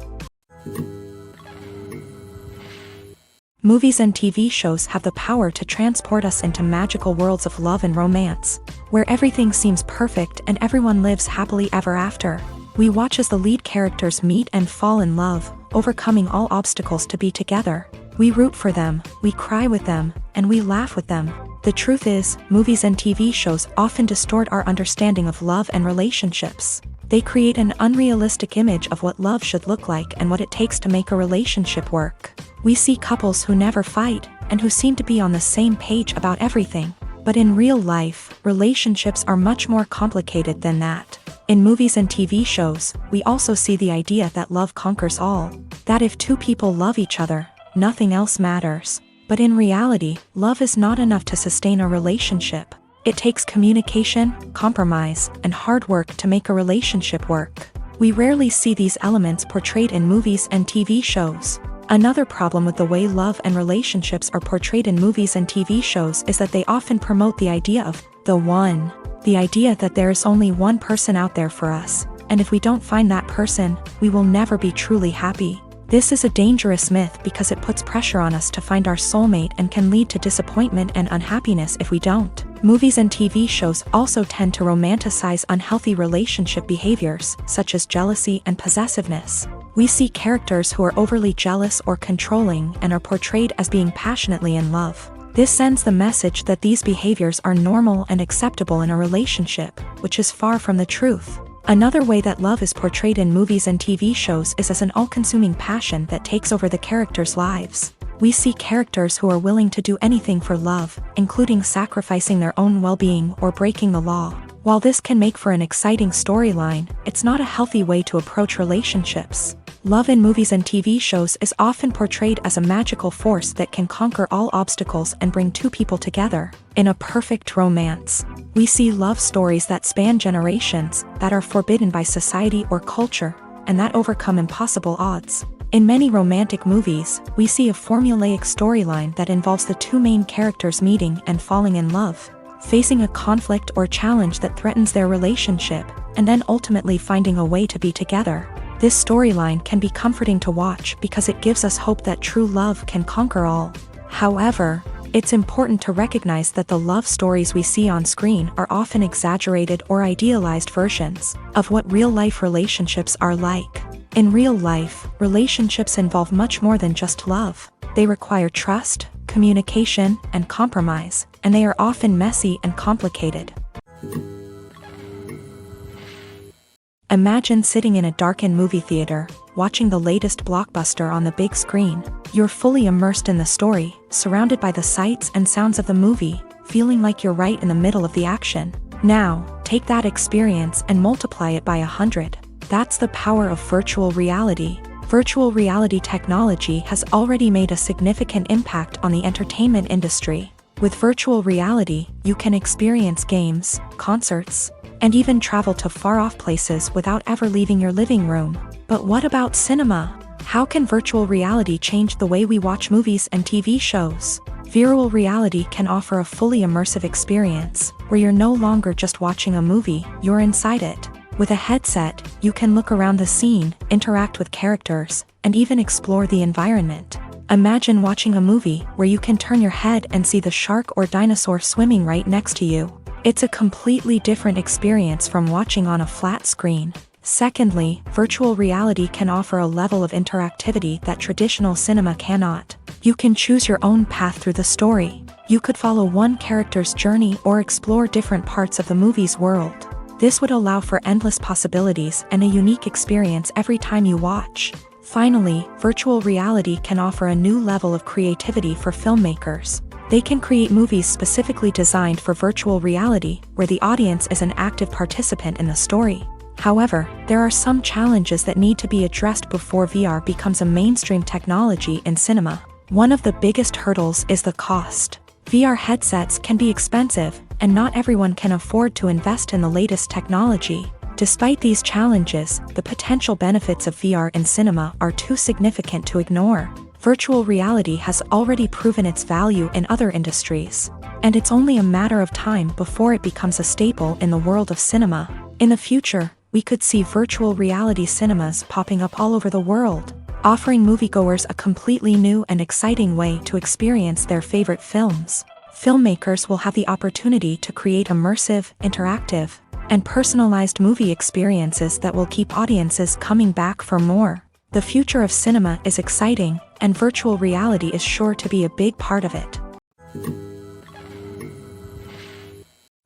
Movies and TV shows have the power to transport us into magical worlds of love and romance, where everything seems perfect and everyone lives happily ever after. We watch as the lead characters meet and fall in love, overcoming all obstacles to be together. We root for them, we cry with them, and we laugh with them. The truth is, movies and TV shows often distort our understanding of love and relationships. They create an unrealistic image of what love should look like and what it takes to make a relationship work. We see couples who never fight, and who seem to be on the same page about everything. But in real life, relationships are much more complicated than that. In movies and TV shows, we also see the idea that love conquers all. That if two people love each other, nothing else matters. But in reality, love is not enough to sustain a relationship. It takes communication, compromise, and hard work to make a relationship work. We rarely see these elements portrayed in movies and TV shows. Another problem with the way love and relationships are portrayed in movies and TV shows is that they often promote the idea of the one. The idea that there is only one person out there for us, and if we don't find that person, we will never be truly happy. This is a dangerous myth because it puts pressure on us to find our soulmate and can lead to disappointment and unhappiness if we don't. Movies and TV shows also tend to romanticize unhealthy relationship behaviors, such as jealousy and possessiveness. We see characters who are overly jealous or controlling and are portrayed as being passionately in love. This sends the message that these behaviors are normal and acceptable in a relationship, which is far from the truth. Another way that love is portrayed in movies and TV shows is as an all-consuming passion that takes over the characters' lives. We see characters who are willing to do anything for love, including sacrificing their own well-being or breaking the law. While this can make for an exciting storyline, it's not a healthy way to approach relationships. Love in movies and TV shows is often portrayed as a magical force that can conquer all obstacles and bring two people together. In a perfect romance, we see love stories that span generations, that are forbidden by society or culture, and that overcome impossible odds. In many romantic movies, we see a formulaic storyline that involves the two main characters meeting and falling in love, facing a conflict or challenge that threatens their relationship, and then ultimately finding a way to be together. This storyline can be comforting to watch because it gives us hope that true love can conquer all. However, it's important to recognize that the love stories we see on screen are often exaggerated or idealized versions of what real-life relationships are like. In real life, relationships involve much more than just love. They require trust, communication, and compromise, and they are often messy and complicated. Imagine sitting in a darkened movie theater, watching the latest blockbuster on the big screen. You're fully immersed in the story, surrounded by the sights and sounds of the movie, feeling like you're right in the middle of the action. Now, take that experience and multiply it by 100. That's the power of virtual reality. Virtual reality technology has already made a significant impact on the entertainment industry. With virtual reality, you can experience games, concerts, and even travel to far-off places without ever leaving your living room. But what about cinema? How can virtual reality change the way we watch movies and TV shows? Virtual reality can offer a fully immersive experience, where you're no longer just watching a movie, you're inside it. With a headset, you can look around the scene, interact with characters, and even explore the environment. Imagine watching a movie where you can turn your head and see the shark or dinosaur swimming right next to you. It's a completely different experience from watching on a flat screen. Secondly, virtual reality can offer a level of interactivity that traditional cinema cannot. You can choose your own path through the story. You could follow one character's journey or explore different parts of the movie's world. This would allow for endless possibilities and a unique experience every time you watch. Finally, virtual reality can offer a new level of creativity for filmmakers. They can create movies specifically designed for virtual reality, where the audience is an active participant in the story. However, there are some challenges that need to be addressed before VR becomes a mainstream technology in cinema. One of the biggest hurdles is the cost. VR headsets can be expensive, and not everyone can afford to invest in the latest technology. Despite these challenges, the potential benefits of VR in cinema are too significant to ignore. Virtual reality has already proven its value in other industries, and it's only a matter of time before it becomes a staple in the world of cinema. In the future, we could see virtual reality cinemas popping up all over the world, offering moviegoers a completely new and exciting way to experience their favorite films. Filmmakers will have the opportunity to create immersive, interactive, and personalized movie experiences that will keep audiences coming back for more. The future of cinema is exciting, and virtual reality is sure to be a big part of it.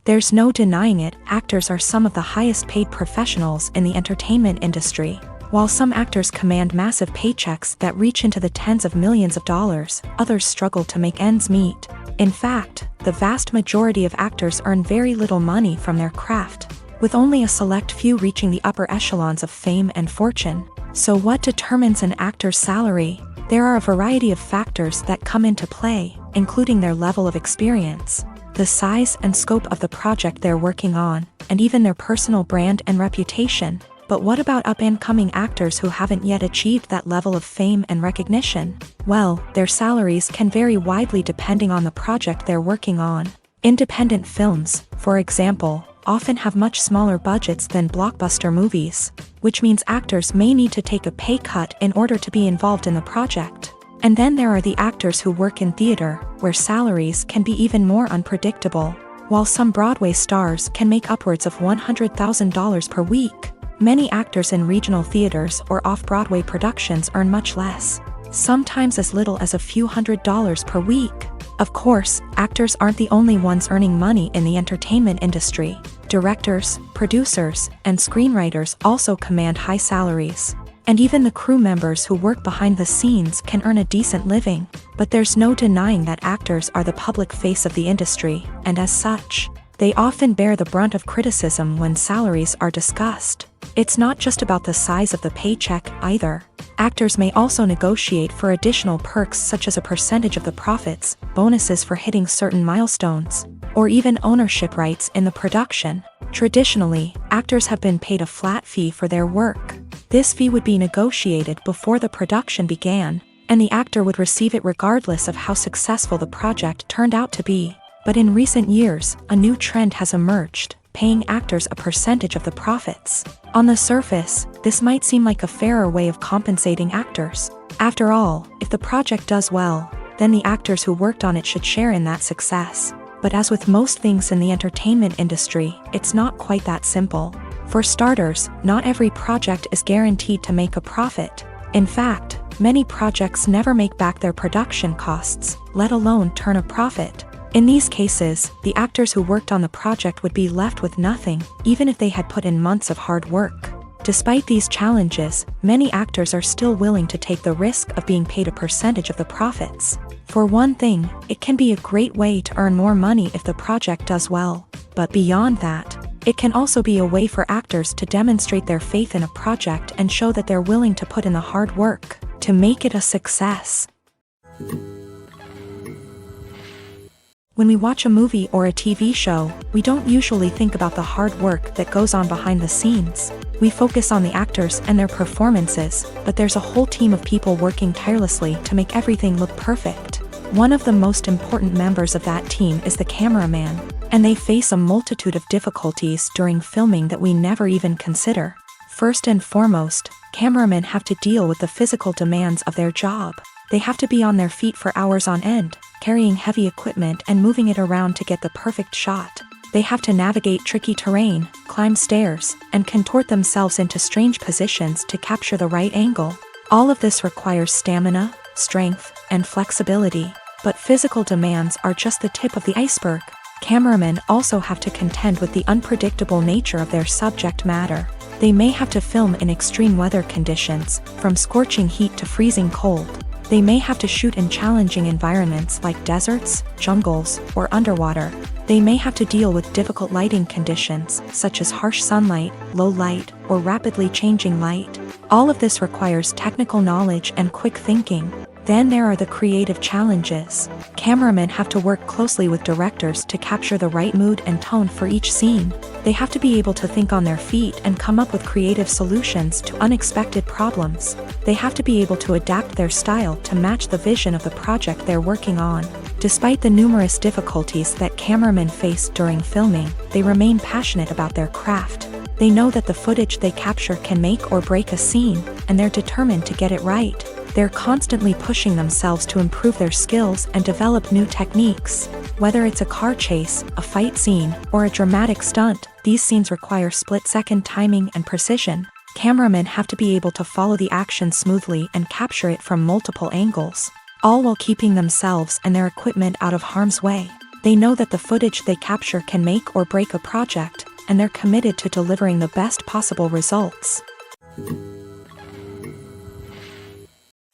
There's no denying it, actors are some of the highest paid professionals in the entertainment industry. While some actors command massive paychecks that reach into the tens of millions of dollars, others struggle to make ends meet. In fact, the vast majority of actors earn very little money from their craft, with only a select few reaching the upper echelons of fame and fortune. So what determines an actor's salary? There are a variety of factors that come into play, including their level of experience, the size and scope of the project they're working on, and even their personal brand and reputation. But what about up-and-coming actors who haven't yet achieved that level of fame and recognition? Well, their salaries can vary widely depending on the project they're working on. Independent films, for example, often have much smaller budgets than blockbuster movies, which means actors may need to take a pay cut in order to be involved in the project. And then there are the actors who work in theater, where salaries can be even more unpredictable. While some Broadway stars can make upwards of $100,000 per week, many actors in regional theaters or off-Broadway productions earn much less, sometimes as little as a few $100s per week. Of course, actors aren't the only ones earning money in the entertainment industry. Directors, producers, and screenwriters also command high salaries. And even the crew members who work behind the scenes can earn a decent living. But there's no denying that actors are the public face of the industry, and as such, they often bear the brunt of criticism when salaries are discussed. It's not just about the size of the paycheck, either. Actors may also negotiate for additional perks such as a percentage of the profits, bonuses for hitting certain milestones, or even ownership rights in the production. Traditionally, actors have been paid a flat fee for their work. This fee would be negotiated before the production began, and the actor would receive it regardless of how successful the project turned out to be. But in recent years, a new trend has emerged, paying actors a percentage of the profits. On the surface, this might seem like a fairer way of compensating actors. After all, if the project does well, then the actors who worked on it should share in that success. But as with most things in the entertainment industry, it's not quite that simple. For starters, not every project is guaranteed to make a profit. In fact, many projects never make back their production costs, let alone turn a profit. In these cases, the actors who worked on the project would be left with nothing, even if they had put in months of hard work. Despite these challenges, many actors are still willing to take the risk of being paid a percentage of the profits. For one thing, it can be a great way to earn more money if the project does well. But beyond that, it can also be a way for actors to demonstrate their faith in a project and show that they're willing to put in the hard work to make it a success. When we watch a movie or a TV show, we don't usually think about the hard work that goes on behind the scenes. We focus on the actors and their performances, but there's a whole team of people working tirelessly to make everything look perfect. One of the most important members of that team is the cameraman, and they face a multitude of difficulties during filming that we never even consider. First and foremost, cameramen have to deal with the physical demands of their job. They have to be on their feet for hours on end, carrying heavy equipment and moving it around to get the perfect shot. They have to navigate tricky terrain, climb stairs, and contort themselves into strange positions to capture the right angle. All of this requires stamina, strength, and flexibility. But physical demands are just the tip of the iceberg. Cameramen also have to contend with the unpredictable nature of their subject matter. They may have to film in extreme weather conditions, from scorching heat to freezing cold. They may have to shoot in challenging environments like deserts, jungles, or underwater. They may have to deal with difficult lighting conditions, such as harsh sunlight, low light, or rapidly changing light. All of this requires technical knowledge and quick thinking. Then there are the creative challenges. Cameramen have to work closely with directors to capture the right mood and tone for each scene. They have to be able to think on their feet and come up with creative solutions to unexpected problems. They have to be able to adapt their style to match the vision of the project they're working on. Despite the numerous difficulties that cameramen face during filming, they remain passionate about their craft. They know that the footage they capture can make or break a scene, and they're determined to get it right. They're constantly pushing themselves to improve their skills and develop new techniques. Whether it's a car chase, a fight scene, or a dramatic stunt, these scenes require split-second timing and precision. Cameramen have to be able to follow the action smoothly and capture it from multiple angles, all while keeping themselves and their equipment out of harm's way. They know that the footage they capture can make or break a project, and they're committed to delivering the best possible results.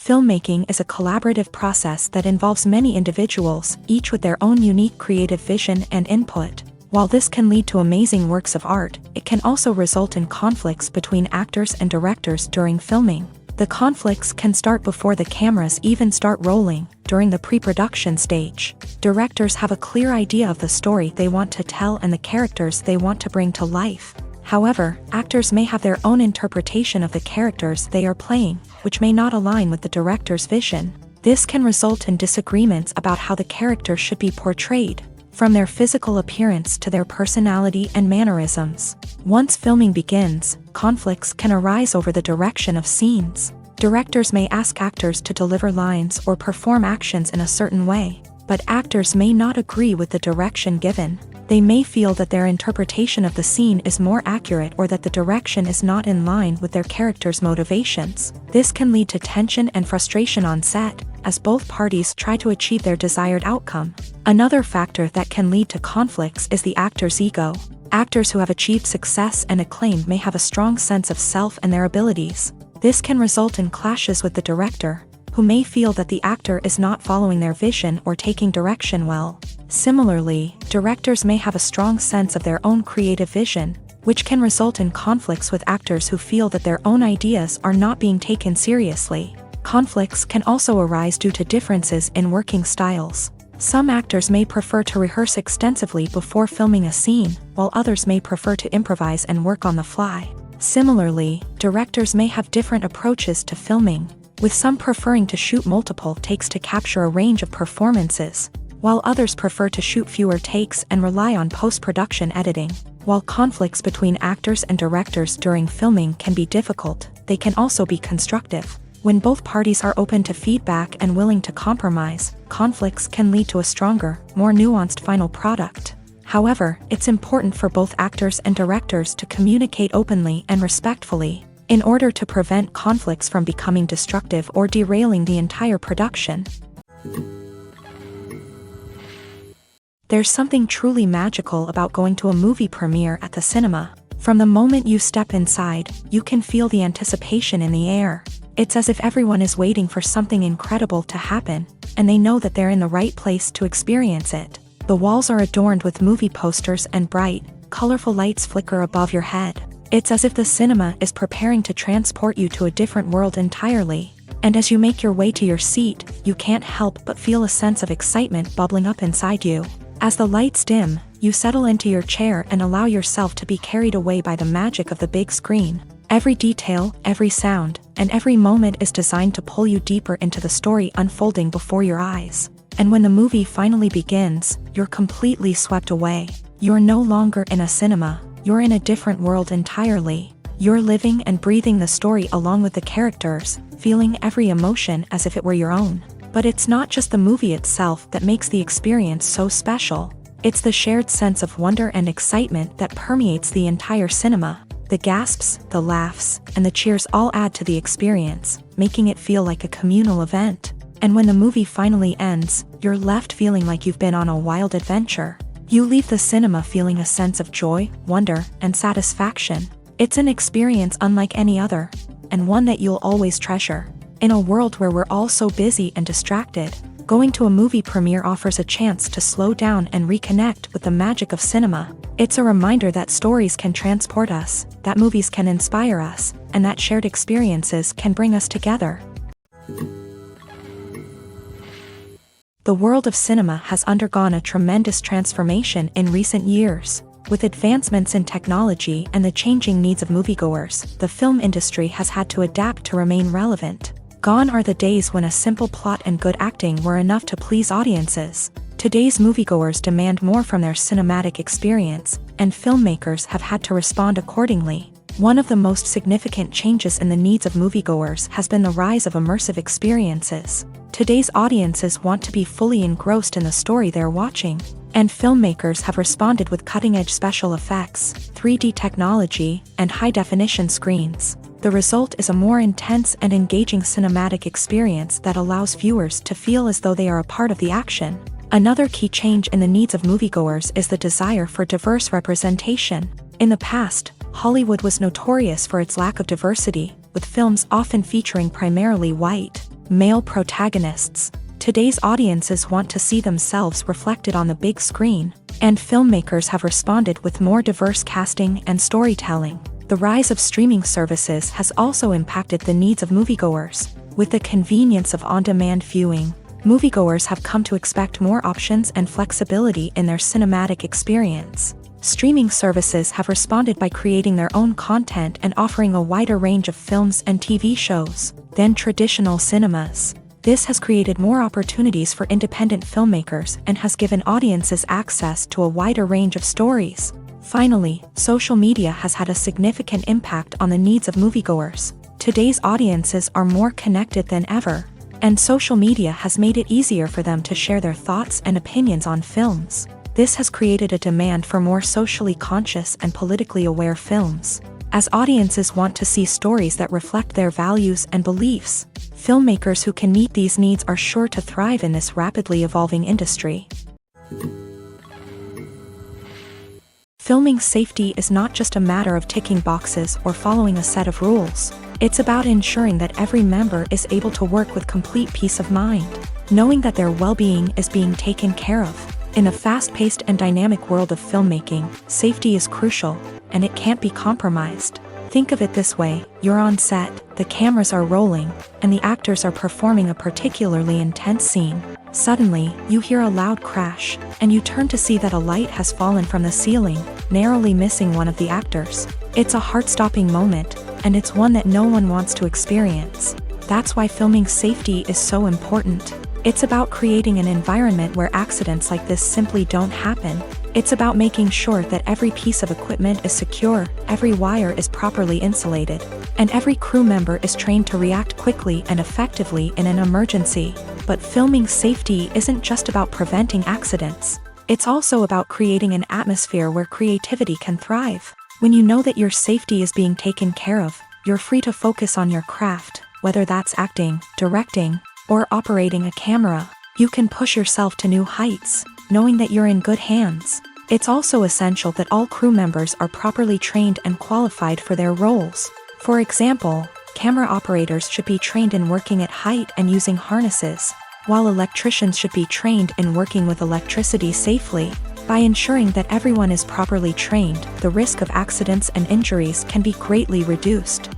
Filmmaking is a collaborative process that involves many individuals, each with their own unique creative vision and input. While this can lead to amazing works of art, it can also result in conflicts between actors and directors during filming. The conflicts can start before the cameras even start rolling, during the pre-production stage. Directors have a clear idea of the story they want to tell and the characters they want to bring to life. However, actors may have their own interpretation of the characters they are playing, which may not align with the director's vision. This can result in disagreements about how the character should be portrayed, from their physical appearance to their personality and mannerisms. Once filming begins, conflicts can arise over the direction of scenes. Directors may ask actors to deliver lines or perform actions in a certain way, but actors may not agree with the direction given. They may feel that their interpretation of the scene is more accurate or that the direction is not in line with their character's motivations. This can lead to tension and frustration on set, as both parties try to achieve their desired outcome. Another factor that can lead to conflicts is the actor's ego. Actors who have achieved success and acclaim may have a strong sense of self and their abilities. This can result in clashes with the director, who may feel that the actor is not following their vision or taking direction well. Similarly, directors may have a strong sense of their own creative vision, which can result in conflicts with actors who feel that their own ideas are not being taken seriously. Conflicts can also arise due to differences in working styles. Some actors may prefer to rehearse extensively before filming a scene, while others may prefer to improvise and work on the fly. Similarly, directors may have different approaches to filming, with some preferring to shoot multiple takes to capture a range of performances, while others prefer to shoot fewer takes and rely on post-production editing. While conflicts between actors and directors during filming can be difficult, they can also be constructive. When both parties are open to feedback and willing to compromise, conflicts can lead to a stronger, more nuanced final product. However, it's important for both actors and directors to communicate openly and respectfully, in order to prevent conflicts from becoming destructive or derailing the entire production. There's something truly magical about going to a movie premiere at the cinema. From the moment you step inside, you can feel the anticipation in the air. It's as if everyone is waiting for something incredible to happen, and they know that they're in the right place to experience it. The walls are adorned with movie posters and bright, colorful lights flicker above your head. It's as if the cinema is preparing to transport you to a different world entirely. And as you make your way to your seat, you can't help but feel a sense of excitement bubbling up inside you. As the lights dim, you settle into your chair and allow yourself to be carried away by the magic of the big screen. Every detail, every sound, and every moment is designed to pull you deeper into the story unfolding before your eyes. And when the movie finally begins, you're completely swept away. You're no longer in a cinema, you're in a different world entirely. You're living and breathing the story along with the characters, feeling every emotion as if it were your own. But it's not just the movie itself that makes the experience so special. It's the shared sense of wonder and excitement that permeates the entire cinema. The gasps, the laughs, and the cheers all add to the experience, making it feel like a communal event. And when the movie finally ends, you're left feeling like you've been on a wild adventure. You leave the cinema feeling a sense of joy, wonder, and satisfaction. It's an experience unlike any other, and one that you'll always treasure. In a world where we're all so busy and distracted, going to a movie premiere offers a chance to slow down and reconnect with the magic of cinema. It's a reminder that stories can transport us, that movies can inspire us, and that shared experiences can bring us together. The world of cinema has undergone a tremendous transformation in recent years. With advancements in technology and the changing needs of moviegoers, the film industry has had to adapt to remain relevant. Gone are the days when a simple plot and good acting were enough to please audiences. Today's moviegoers demand more from their cinematic experience, and filmmakers have had to respond accordingly. One of the most significant changes in the needs of moviegoers has been the rise of immersive experiences. Today's audiences want to be fully engrossed in the story they're watching, and filmmakers have responded with cutting-edge special effects, 3D technology, and high-definition screens. The result is a more intense and engaging cinematic experience that allows viewers to feel as though they are a part of the action. Another key change in the needs of moviegoers is the desire for diverse representation. In the past, Hollywood was notorious for its lack of diversity, with films often featuring primarily white, Male protagonists. Today's audiences want to see themselves reflected on the big screen, and filmmakers have responded with more diverse casting and storytelling. The rise of streaming services has also impacted the needs of moviegoers. With the convenience of on-demand viewing, moviegoers have come to expect more options and flexibility in their cinematic experience. Streaming services have responded by creating their own content and offering a wider range of films and TV shows than traditional cinemas. This has created more opportunities for independent filmmakers and has given audiences access to a wider range of stories. Finally, social media has had a significant impact on the needs of moviegoers. Today's audiences are more connected than ever, and social media has made it easier for them to share their thoughts and opinions on films. This has created a demand for more socially conscious and politically aware films. As audiences want to see stories that reflect their values and beliefs, filmmakers who can meet these needs are sure to thrive in this rapidly evolving industry. Filming safety is not just a matter of ticking boxes or following a set of rules. It's about ensuring that every member is able to work with complete peace of mind, knowing that their well-being is being taken care of. In a fast-paced and dynamic world of filmmaking, safety is crucial, and it can't be compromised. Think of it this way: you're on set, the cameras are rolling, and the actors are performing a particularly intense scene. Suddenly, you hear a loud crash, and you turn to see that a light has fallen from the ceiling, narrowly missing one of the actors. It's a heart-stopping moment, and it's one that no one wants to experience. That's why filming safety is so important. It's about creating an environment where accidents like this simply don't happen. It's about making sure that every piece of equipment is secure, every wire is properly insulated, and every crew member is trained to react quickly and effectively in an emergency. But filming safety isn't just about preventing accidents. It's also about creating an atmosphere where creativity can thrive. When you know that your safety is being taken care of, you're free to focus on your craft, whether that's acting, directing, or operating a camera. You can push yourself to new heights, knowing that you're in good hands. It's also essential that all crew members are properly trained and qualified for their roles. For example, camera operators should be trained in working at height and using harnesses, while electricians should be trained in working with electricity safely. By ensuring that everyone is properly trained, the risk of accidents and injuries can be greatly reduced.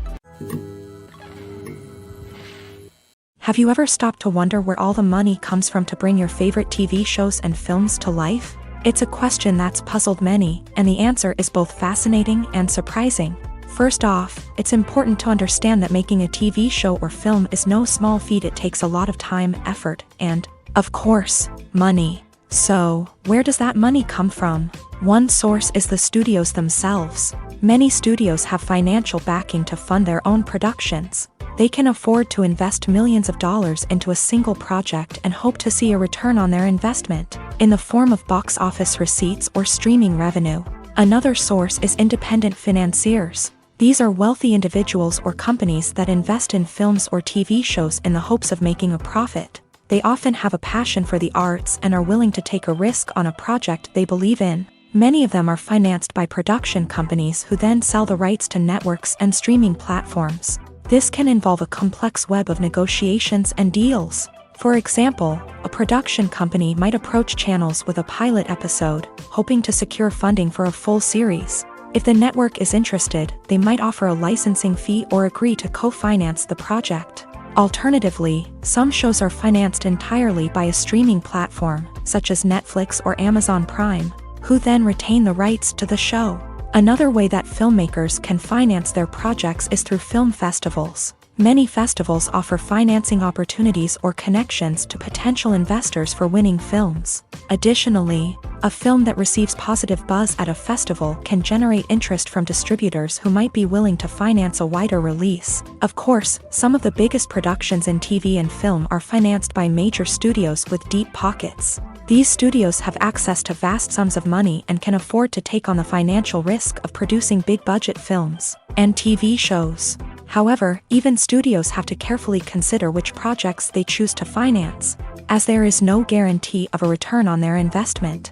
Have you ever stopped to wonder where all the money comes from to bring your favorite TV shows and films to life? It's a question that's puzzled many, and the answer is both fascinating and surprising. First off, it's important to understand that making a TV show or film is no small feat. It takes a lot of time, effort, and, of course, money. So, where does that money come from? One source is the studios themselves. Many studios have financial backing to fund their own productions. They can afford to invest millions of dollars into a single project and hope to see a return on their investment, in the form of box office receipts or streaming revenue. Another source is independent financiers. These are wealthy individuals or companies that invest in films or TV shows in the hopes of making a profit. They often have a passion for the arts and are willing to take a risk on a project they believe in. Many of them are financed by production companies who then sell the rights to networks and streaming platforms. This can involve a complex web of negotiations and deals. For example, a production company might approach channels with a pilot episode, hoping to secure funding for a full series. If the network is interested, they might offer a licensing fee or agree to co-finance the project. Alternatively, some shows are financed entirely by a streaming platform, such as Netflix or Amazon Prime, who then retain the rights to the show. Another way that filmmakers can finance their projects is through film festivals. Many festivals offer financing opportunities or connections to potential investors for winning films. Additionally, a film that receives positive buzz at a festival can generate interest from distributors who might be willing to finance a wider release. Of course, some of the biggest productions in TV and film are financed by major studios with deep pockets. These studios have access to vast sums of money and can afford to take on the financial risk of producing big-budget films and TV shows. However, even studios have to carefully consider which projects they choose to finance, as there is no guarantee of a return on their investment.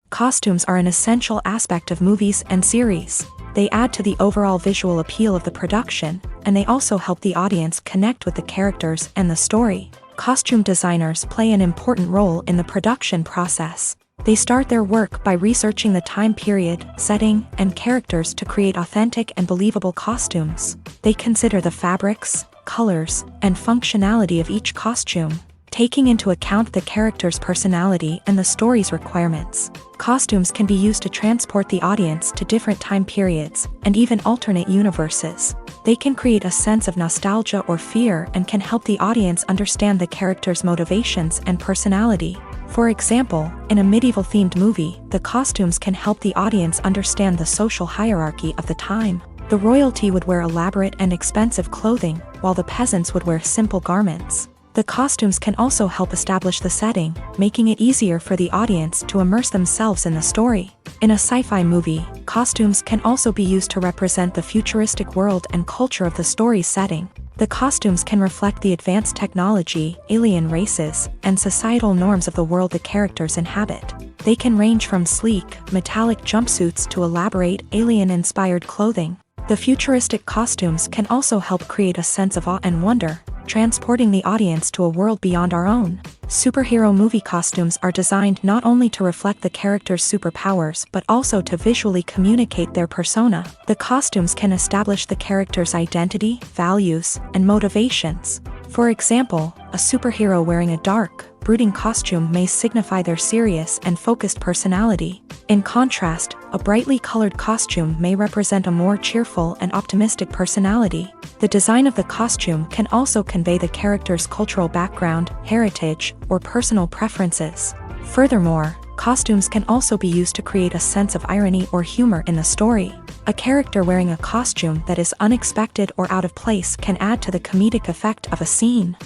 Costumes are an essential aspect of movies and series. They add to the overall visual appeal of the production, and they also help the audience connect with the characters and the story. Costume designers play an important role in the production process. They start their work by researching the time period, setting, and characters to create authentic and believable costumes. They consider the fabrics, colors, and functionality of each costume, taking into account the character's personality and the story's requirements. Costumes can be used to transport the audience to different time periods and even alternate universes. They can create a sense of nostalgia or fear and can help the audience understand the character's motivations and personality. For example, in a medieval-themed movie, the costumes can help the audience understand the social hierarchy of the time. The royalty would wear elaborate and expensive clothing, while the peasants would wear simple garments. The costumes can also help establish the setting, making it easier for the audience to immerse themselves in the story. In a sci-fi movie, costumes can also be used to represent the futuristic world and culture of the story's setting. The costumes can reflect the advanced technology, alien races, and societal norms of the world the characters inhabit. They can range from sleek, metallic jumpsuits to elaborate, alien-inspired clothing. The futuristic costumes can also help create a sense of awe and wonder, transporting the audience to a world beyond our own. Superhero movie costumes are designed not only to reflect the character's superpowers but also to visually communicate their persona. The costumes can establish the character's identity, values, and motivations. For example, a superhero wearing a dark, brooding costume may signify their serious and focused personality. In contrast, a brightly colored costume may represent a more cheerful and optimistic personality. The design of the costume can also convey the character's cultural background, heritage, or personal preferences. Furthermore, costumes can also be used to create a sense of irony or humor in the story. A character wearing a costume that is unexpected or out of place can add to the comedic effect of a scene.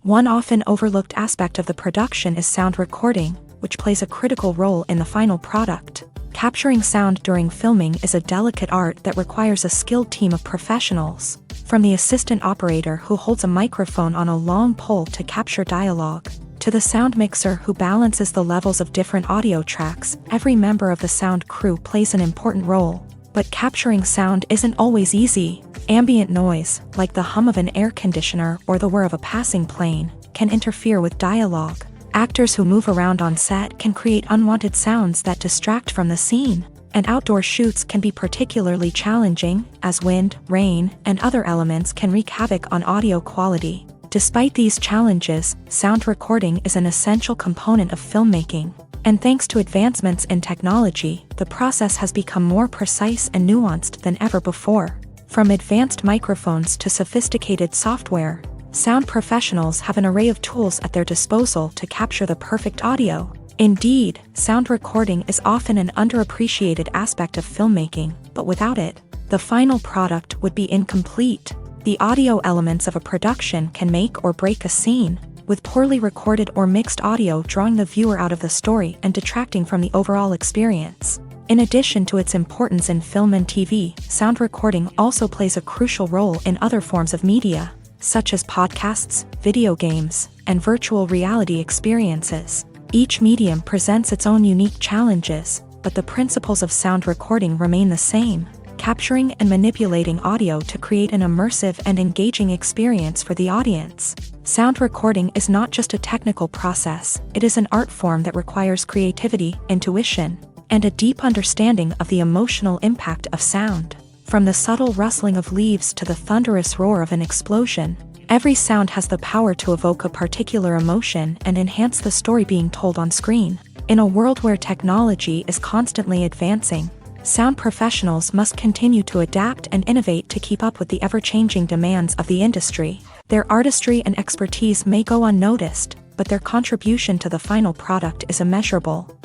One often overlooked aspect of the production is sound recording, which plays a critical role in the final product. Capturing sound during filming is a delicate art that requires a skilled team of professionals. From the assistant operator who holds a microphone on a long pole to capture dialogue, to the sound mixer who balances the levels of different audio tracks, every member of the sound crew plays an important role. But capturing sound isn't always easy. Ambient noise, like the hum of an air conditioner or the whir of a passing plane, can interfere with dialogue. Actors who move around on set can create unwanted sounds that distract from the scene. And outdoor shoots can be particularly challenging, as wind, rain, and other elements can wreak havoc on audio quality. Despite these challenges, sound recording is an essential component of filmmaking. And thanks to advancements in technology, the process has become more precise and nuanced than ever before. From advanced microphones to sophisticated software, sound professionals have an array of tools at their disposal to capture the perfect audio. Indeed, sound recording is often an underappreciated aspect of filmmaking, but without it, the final product would be incomplete. The audio elements of a production can make or break a scene, with poorly recorded or mixed audio drawing the viewer out of the story and detracting from the overall experience. In addition to its importance in film and TV, sound recording also plays a crucial role in other forms of media, such as podcasts, video games, and virtual reality experiences. Each medium presents its own unique challenges, but the principles of sound recording remain the same: capturing and manipulating audio to create an immersive and engaging experience for the audience. Sound recording is not just a technical process, it is an art form that requires creativity, intuition, and a deep understanding of the emotional impact of sound. From the subtle rustling of leaves to the thunderous roar of an explosion, every sound has the power to evoke a particular emotion and enhance the story being told on screen. In a world where technology is constantly advancing, sound professionals must continue to adapt and innovate to keep up with the ever-changing demands of the industry. Their artistry and expertise may go unnoticed, but their contribution to the final product is immeasurable.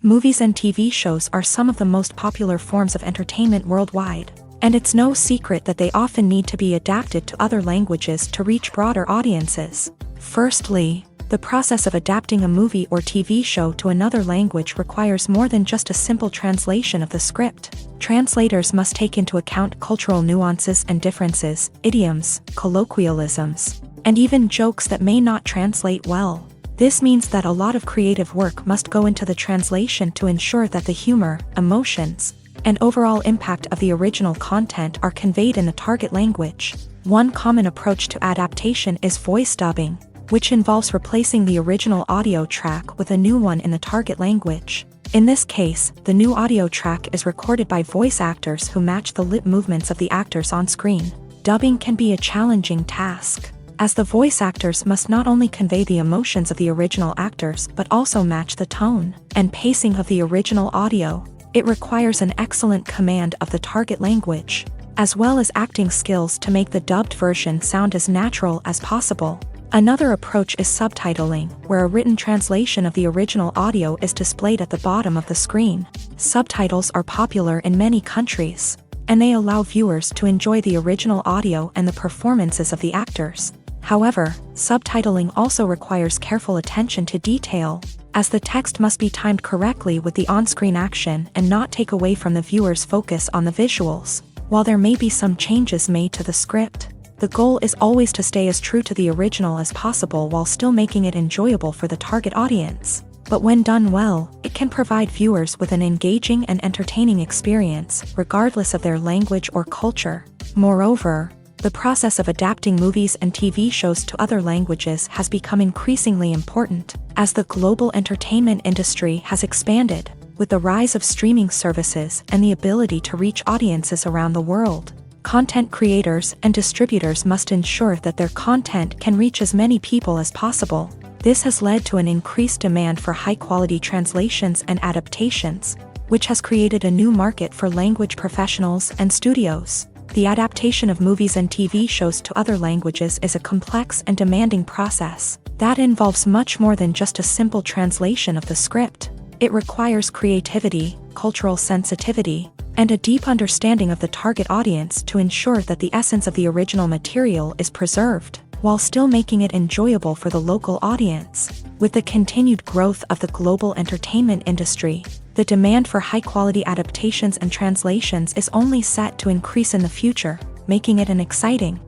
Movies and TV shows are some of the most popular forms of entertainment worldwide, and it's no secret that they often need to be adapted to other languages to reach broader audiences. Firstly, the process of adapting a movie or TV show to another language requires more than just a simple translation of the script. Translators must take into account cultural nuances and differences, idioms, colloquialisms, and even jokes that may not translate well. This means that a lot of creative work must go into the translation to ensure that the humor, emotions, and overall impact of the original content are conveyed in the target language. One common approach to adaptation is voice dubbing, which involves replacing the original audio track with a new one in the target language. In this case, the new audio track is recorded by voice actors who match the lip movements of the actors on screen. Dubbing can be a challenging task, as the voice actors must not only convey the emotions of the original actors but also match the tone and pacing of the original audio. It requires an excellent command of the target language, as well as acting skills to make the dubbed version sound as natural as possible. Another approach is subtitling, where a written translation of the original audio is displayed at the bottom of the screen. Subtitles are popular in many countries, and they allow viewers to enjoy the original audio and the performances of the actors. However, subtitling also requires careful attention to detail, as the text must be timed correctly with the on-screen action and not take away from the viewer's focus on the visuals. While there may be some changes made to the script, the goal is always to stay as true to the original as possible while still making it enjoyable for the target audience. But when done well, it can provide viewers with an engaging and entertaining experience, regardless of their language or culture. Moreover, the process of adapting movies and TV shows to other languages has become increasingly important, as the global entertainment industry has expanded, with the rise of streaming services and the ability to reach audiences around the world. Content creators and distributors must ensure that their content can reach as many people as possible. This has led to an increased demand for high-quality translations and adaptations, which has created a new market for language professionals and studios. The adaptation of movies and TV shows to other languages is a complex and demanding process that involves much more than just a simple translation of the script. It requires creativity, cultural sensitivity, and a deep understanding of the target audience to ensure that the essence of the original material is preserved, while still making it enjoyable for the local audience. With the continued growth of the global entertainment industry, the demand for high-quality adaptations and translations is only set to increase in the future, making it an exciting.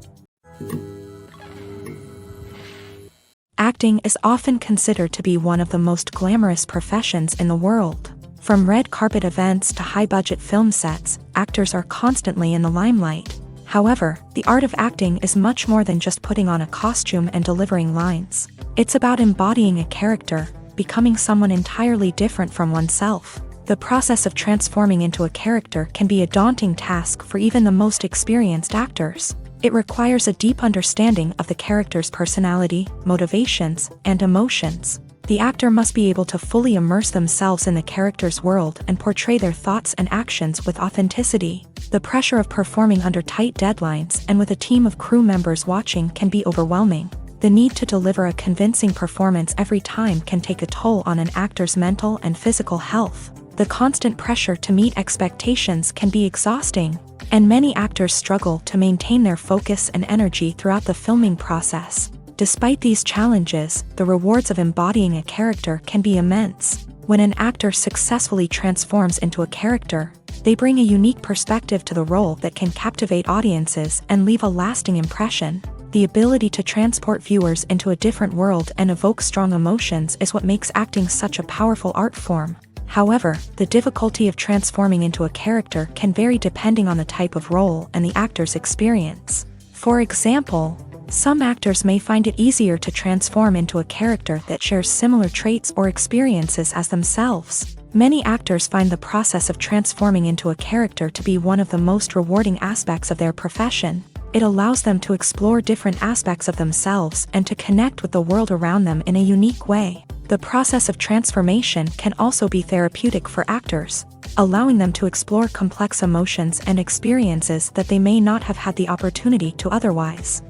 Acting is often considered to be one of the most glamorous professions in the world. From red carpet events to high-budget film sets, actors are constantly in the limelight. However, the art of acting is much more than just putting on a costume and delivering lines. It's about embodying a character, becoming someone entirely different from oneself. The process of transforming into a character can be a daunting task for even the most experienced actors. It requires a deep understanding of the character's personality, motivations, and emotions. The actor must be able to fully immerse themselves in the character's world and portray their thoughts and actions with authenticity. The pressure of performing under tight deadlines and with a team of crew members watching can be overwhelming. The need to deliver a convincing performance every time can take a toll on an actor's mental and physical health. The constant pressure to meet expectations can be exhausting, and many actors struggle to maintain their focus and energy throughout the filming process. Despite these challenges, the rewards of embodying a character can be immense. When an actor successfully transforms into a character, they bring a unique perspective to the role that can captivate audiences and leave a lasting impression. The ability to transport viewers into a different world and evoke strong emotions is what makes acting such a powerful art form. However, the difficulty of transforming into a character can vary depending on the type of role and the actor's experience. For example, some actors may find it easier to transform into a character that shares similar traits or experiences as themselves. Many actors find the process of transforming into a character to be one of the most rewarding aspects of their profession. It allows them to explore different aspects of themselves and to connect with the world around them in a unique way. The process of transformation can also be therapeutic for actors, allowing them to explore complex emotions and experiences that they may not have had the opportunity to otherwise.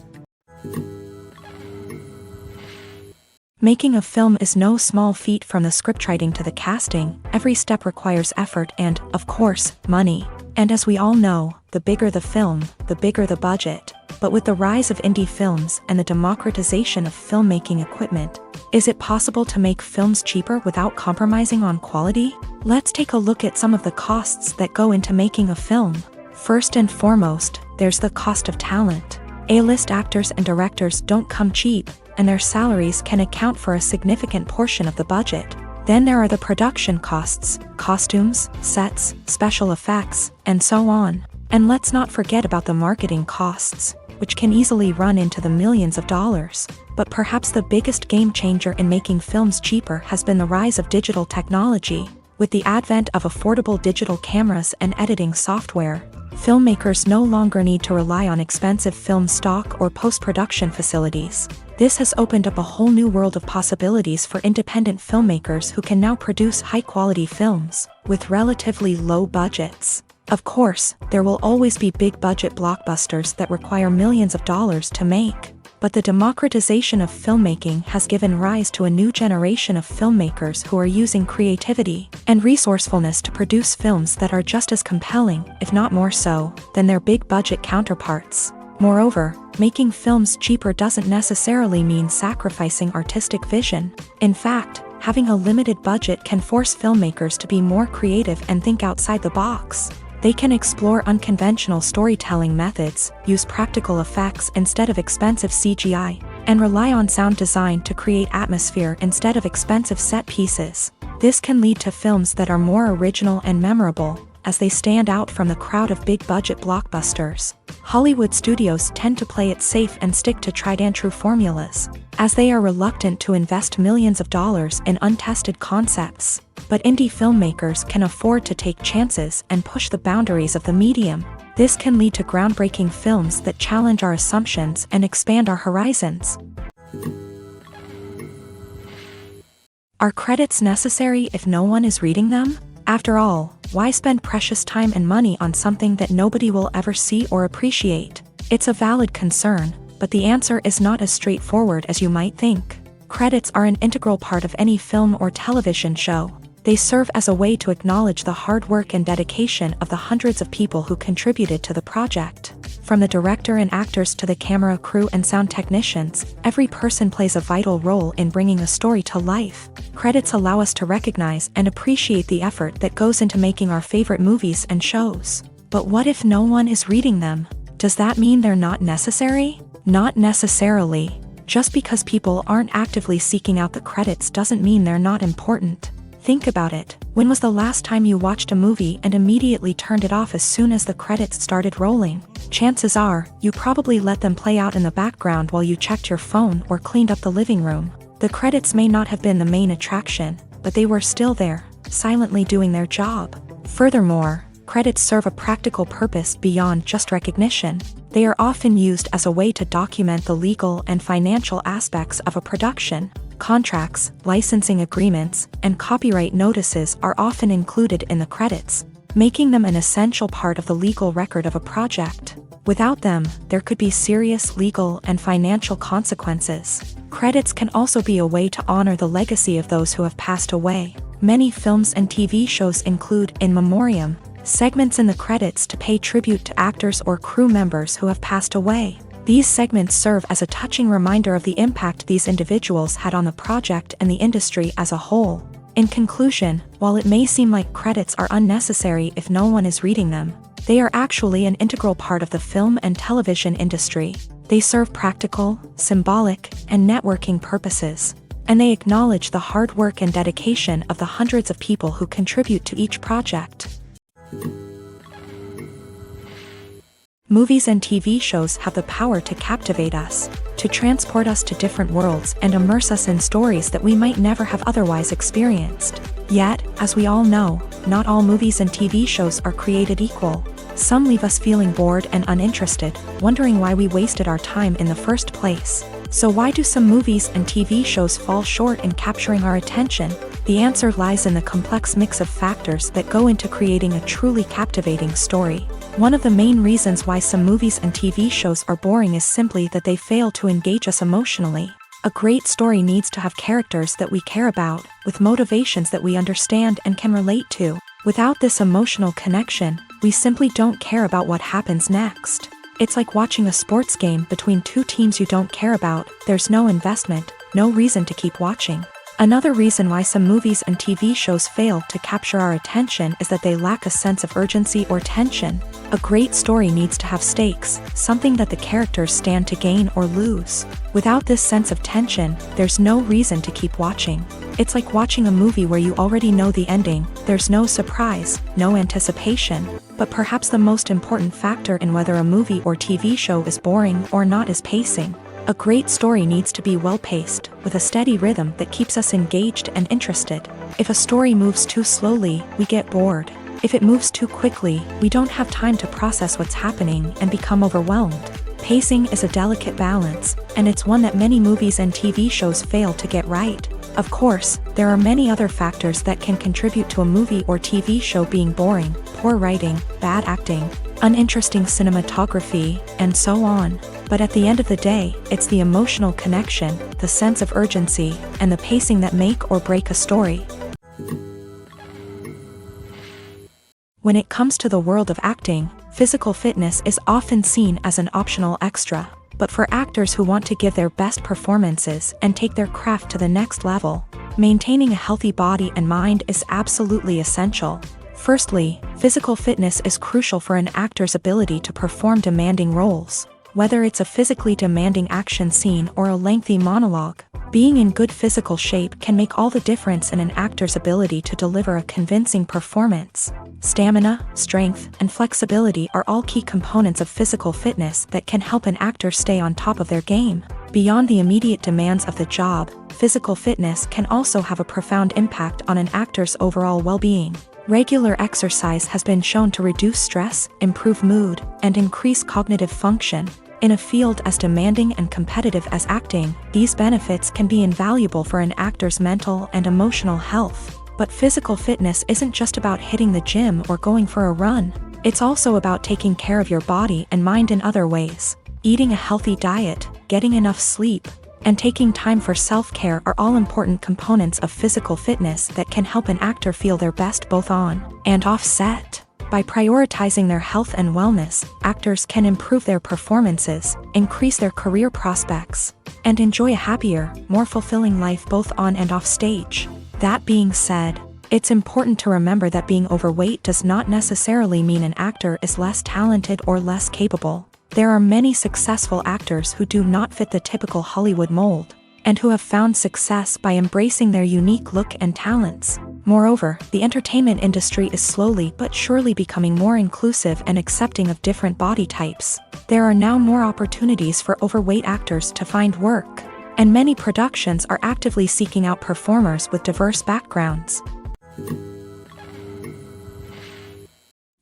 Making a film is no small feat. From the scriptwriting to the casting, every step requires effort and, of course, money. And as we all know, the bigger the film, the bigger the budget. But with the rise of indie films and the democratization of filmmaking equipment, is it possible to make films cheaper without compromising on quality? Let's take a look at some of the costs that go into making a film. First and foremost, there's the cost of talent. A-list actors and directors don't come cheap, and their salaries can account for a significant portion of the budget. Then there are the production costs, costumes, sets, special effects, and so on. And let's not forget about the marketing costs, which can easily run into the millions of dollars. But perhaps the biggest game changer in making films cheaper has been the rise of digital technology. With the advent of affordable digital cameras and editing software, filmmakers no longer need to rely on expensive film stock or post-production facilities. This has opened up a whole new world of possibilities for independent filmmakers who can now produce high-quality films with relatively low budgets. Of course, there will always be big-budget blockbusters that require millions of dollars to make. But the democratization of filmmaking has given rise to a new generation of filmmakers who are using creativity and resourcefulness to produce films that are just as compelling, if not more so, than their big-budget counterparts. Moreover, making films cheaper doesn't necessarily mean sacrificing artistic vision. In fact, having a limited budget can force filmmakers to be more creative and think outside the box. They can explore unconventional storytelling methods, use practical effects instead of expensive CGI, and rely on sound design to create atmosphere instead of expensive set pieces. This can lead to films that are more original and memorable, as they stand out from the crowd of big-budget blockbusters. Hollywood studios tend to play it safe and stick to tried-and-true formulas, as they are reluctant to invest millions of dollars in untested concepts. But indie filmmakers can afford to take chances and push the boundaries of the medium. This can lead to groundbreaking films that challenge our assumptions and expand our horizons. Are credits necessary if no one is reading them? After all, why spend precious time and money on something that nobody will ever see or appreciate? It's a valid concern, but the answer is not as straightforward as you might think. Credits are an integral part of any film or television show. They serve as a way to acknowledge the hard work and dedication of the hundreds of people who contributed to the project. From the director and actors to the camera crew and sound technicians, every person plays a vital role in bringing a story to life. Credits allow us to recognize and appreciate the effort that goes into making our favorite movies and shows. But what if no one is reading them? Does that mean they're not necessary? Not necessarily. Just because people aren't actively seeking out the credits doesn't mean they're not important. Think about it. When was the last time you watched a movie and immediately turned it off as soon as the credits started rolling? Chances are, you probably let them play out in the background while you checked your phone or cleaned up the living room. The credits may not have been the main attraction, but they were still there, silently doing their job. Furthermore, credits serve a practical purpose beyond just recognition. They are often used as a way to document the legal and financial aspects of a production. Contracts, licensing agreements, and copyright notices are often included in the credits, making them an essential part of the legal record of a project. Without them, there could be serious legal and financial consequences. Credits can also be a way to honor the legacy of those who have passed away. Many films and TV shows include in memoriam segments in the credits to pay tribute to actors or crew members who have passed away. These segments serve as a touching reminder of the impact these individuals had on the project and the industry as a whole. In conclusion, while it may seem like credits are unnecessary if no one is reading them, they are actually an integral part of the film and television industry. They serve practical, symbolic, and networking purposes, and they acknowledge the hard work and dedication of the hundreds of people who contribute to each project. Movies and TV shows have the power to captivate us, to transport us to different worlds and immerse us in stories that we might never have otherwise experienced. Yet, as we all know, not all movies and TV shows are created equal. Some leave us feeling bored and uninterested, wondering why we wasted our time in the first place. So why do some movies and TV shows fall short in capturing our attention? The answer lies in the complex mix of factors that go into creating a truly captivating story. One of the main reasons why some movies and TV shows are boring is simply that they fail to engage us emotionally. A great story needs to have characters that we care about, with motivations that we understand and can relate to. Without this emotional connection, we simply don't care about what happens next. It's like watching a sports game between two teams you don't care about. There's no investment, no reason to keep watching. Another reason why some movies and TV shows fail to capture our attention is that they lack a sense of urgency or tension. A great story needs to have stakes, something that the characters stand to gain or lose. Without this sense of tension, there's no reason to keep watching. It's like watching a movie where you already know the ending, there's no surprise, no anticipation. But perhaps the most important factor in whether a movie or TV show is boring or not is pacing. A great story needs to be well-paced, with a steady rhythm that keeps us engaged and interested. If a story moves too slowly, we get bored. If it moves too quickly, we don't have time to process what's happening and become overwhelmed. Pacing is a delicate balance, and it's one that many movies and TV shows fail to get right. Of course, there are many other factors that can contribute to a movie or TV show being boring: poor writing, bad acting, uninteresting cinematography, and so on. But at the end of the day, it's the emotional connection, the sense of urgency, and the pacing that make or break a story. When it comes to the world of acting, physical fitness is often seen as an optional extra. But for actors who want to give their best performances and take their craft to the next level, maintaining a healthy body and mind is absolutely essential. Firstly, physical fitness is crucial for an actor's ability to perform demanding roles. Whether it's a physically demanding action scene or a lengthy monologue, being in good physical shape can make all the difference in an actor's ability to deliver a convincing performance. Stamina, strength, and flexibility are all key components of physical fitness that can help an actor stay on top of their game. Beyond the immediate demands of the job, physical fitness can also have a profound impact on an actor's overall well-being. Regular exercise has been shown to reduce stress, improve mood, and increase cognitive function. In a field as demanding and competitive as acting, these benefits can be invaluable for an actor's mental and emotional health. But physical fitness isn't just about hitting the gym or going for a run. It's also about taking care of your body and mind in other ways. Eating a healthy diet, getting enough sleep, and taking time for self-care are all important components of physical fitness that can help an actor feel their best both on and off set. By prioritizing their health and wellness, actors can improve their performances, increase their career prospects, and enjoy a happier, more fulfilling life both on and off stage. That being said, it's important to remember that being overweight does not necessarily mean an actor is less talented or less capable. There are many successful actors who do not fit the typical Hollywood mold, and who have found success by embracing their unique look and talents. Moreover, the entertainment industry is slowly but surely becoming more inclusive and accepting of different body types. There are now more opportunities for overweight actors to find work, and many productions are actively seeking out performers with diverse backgrounds.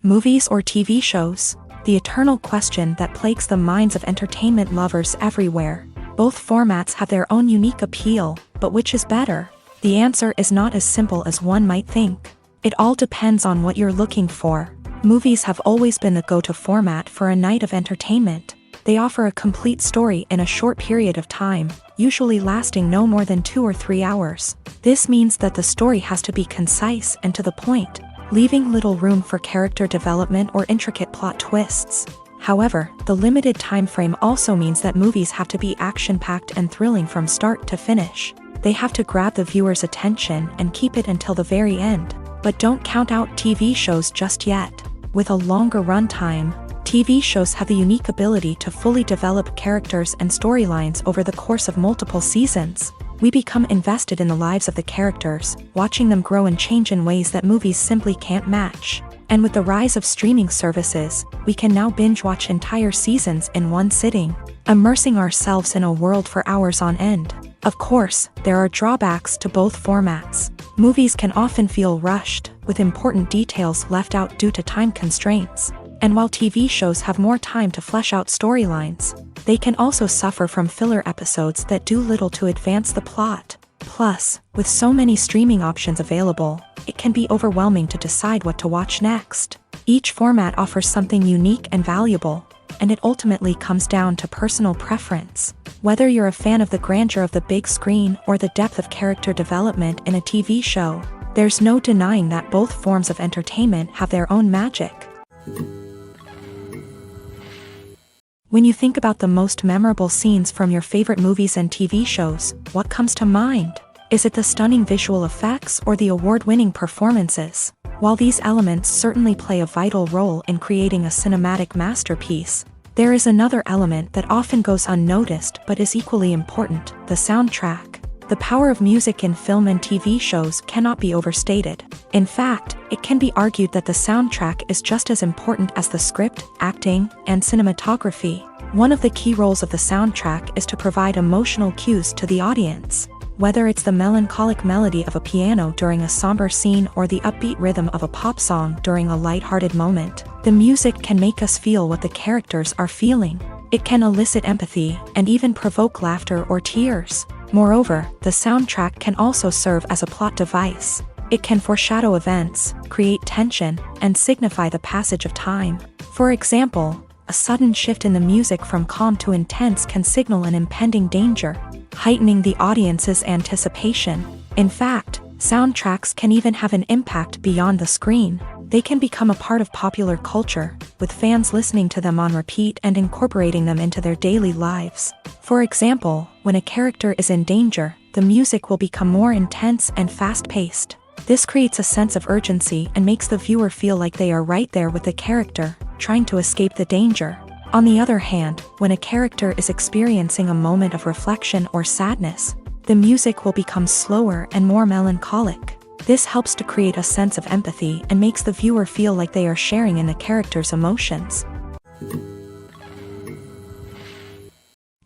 Movies or TV shows? The eternal question that plagues the minds of entertainment lovers everywhere. Both formats have their own unique appeal, but which is better? The answer is not as simple as one might think. It all depends on what you're looking for. Movies have always been the go-to format for a night of entertainment. They offer a complete story in a short period of time, usually lasting no more than 2 or 3 hours. This means that the story has to be concise and to the point, leaving little room for character development or intricate plot twists. However, the limited time frame also means that movies have to be action-packed and thrilling from start to finish. They have to grab the viewer's attention and keep it until the very end. But don't count out TV shows just yet. With a longer runtime, TV shows have the unique ability to fully develop characters and storylines over the course of multiple seasons. We become invested in the lives of the characters, watching them grow and change in ways that movies simply can't match. And with the rise of streaming services, we can now binge-watch entire seasons in one sitting, immersing ourselves in a world for hours on end. Of course, there are drawbacks to both formats. Movies can often feel rushed, with important details left out due to time constraints. And while TV shows have more time to flesh out storylines, they can also suffer from filler episodes that do little to advance the plot. Plus, with so many streaming options available, it can be overwhelming to decide what to watch next. Each format offers something unique and valuable, and it ultimately comes down to personal preference. Whether you're a fan of the grandeur of the big screen or the depth of character development in a TV show, there's no denying that both forms of entertainment have their own magic. When you think about the most memorable scenes from your favorite movies and TV shows, what comes to mind? Is it the stunning visual effects or the award-winning performances? While these elements certainly play a vital role in creating a cinematic masterpiece, there is another element that often goes unnoticed but is equally important: the soundtrack. The power of music in film and TV shows cannot be overstated. In fact, it can be argued that the soundtrack is just as important as the script, acting, and cinematography. One of the key roles of the soundtrack is to provide emotional cues to the audience. Whether it's the melancholic melody of a piano during a somber scene or the upbeat rhythm of a pop song during a lighthearted moment, the music can make us feel what the characters are feeling. It can elicit empathy and even provoke laughter or tears. Moreover, the soundtrack can also serve as a plot device. It can foreshadow events, create tension, and signify the passage of time. For example, a sudden shift in the music from calm to intense can signal an impending danger, heightening the audience's anticipation. In fact, soundtracks can even have an impact beyond the screen. They can become a part of popular culture, with fans listening to them on repeat and incorporating them into their daily lives. For example, when a character is in danger, the music will become more intense and fast-paced. This creates a sense of urgency and makes the viewer feel like they are right there with the character, trying to escape the danger. On the other hand, when a character is experiencing a moment of reflection or sadness, the music will become slower and more melancholic. This helps to create a sense of empathy and makes the viewer feel like they are sharing in the character's emotions.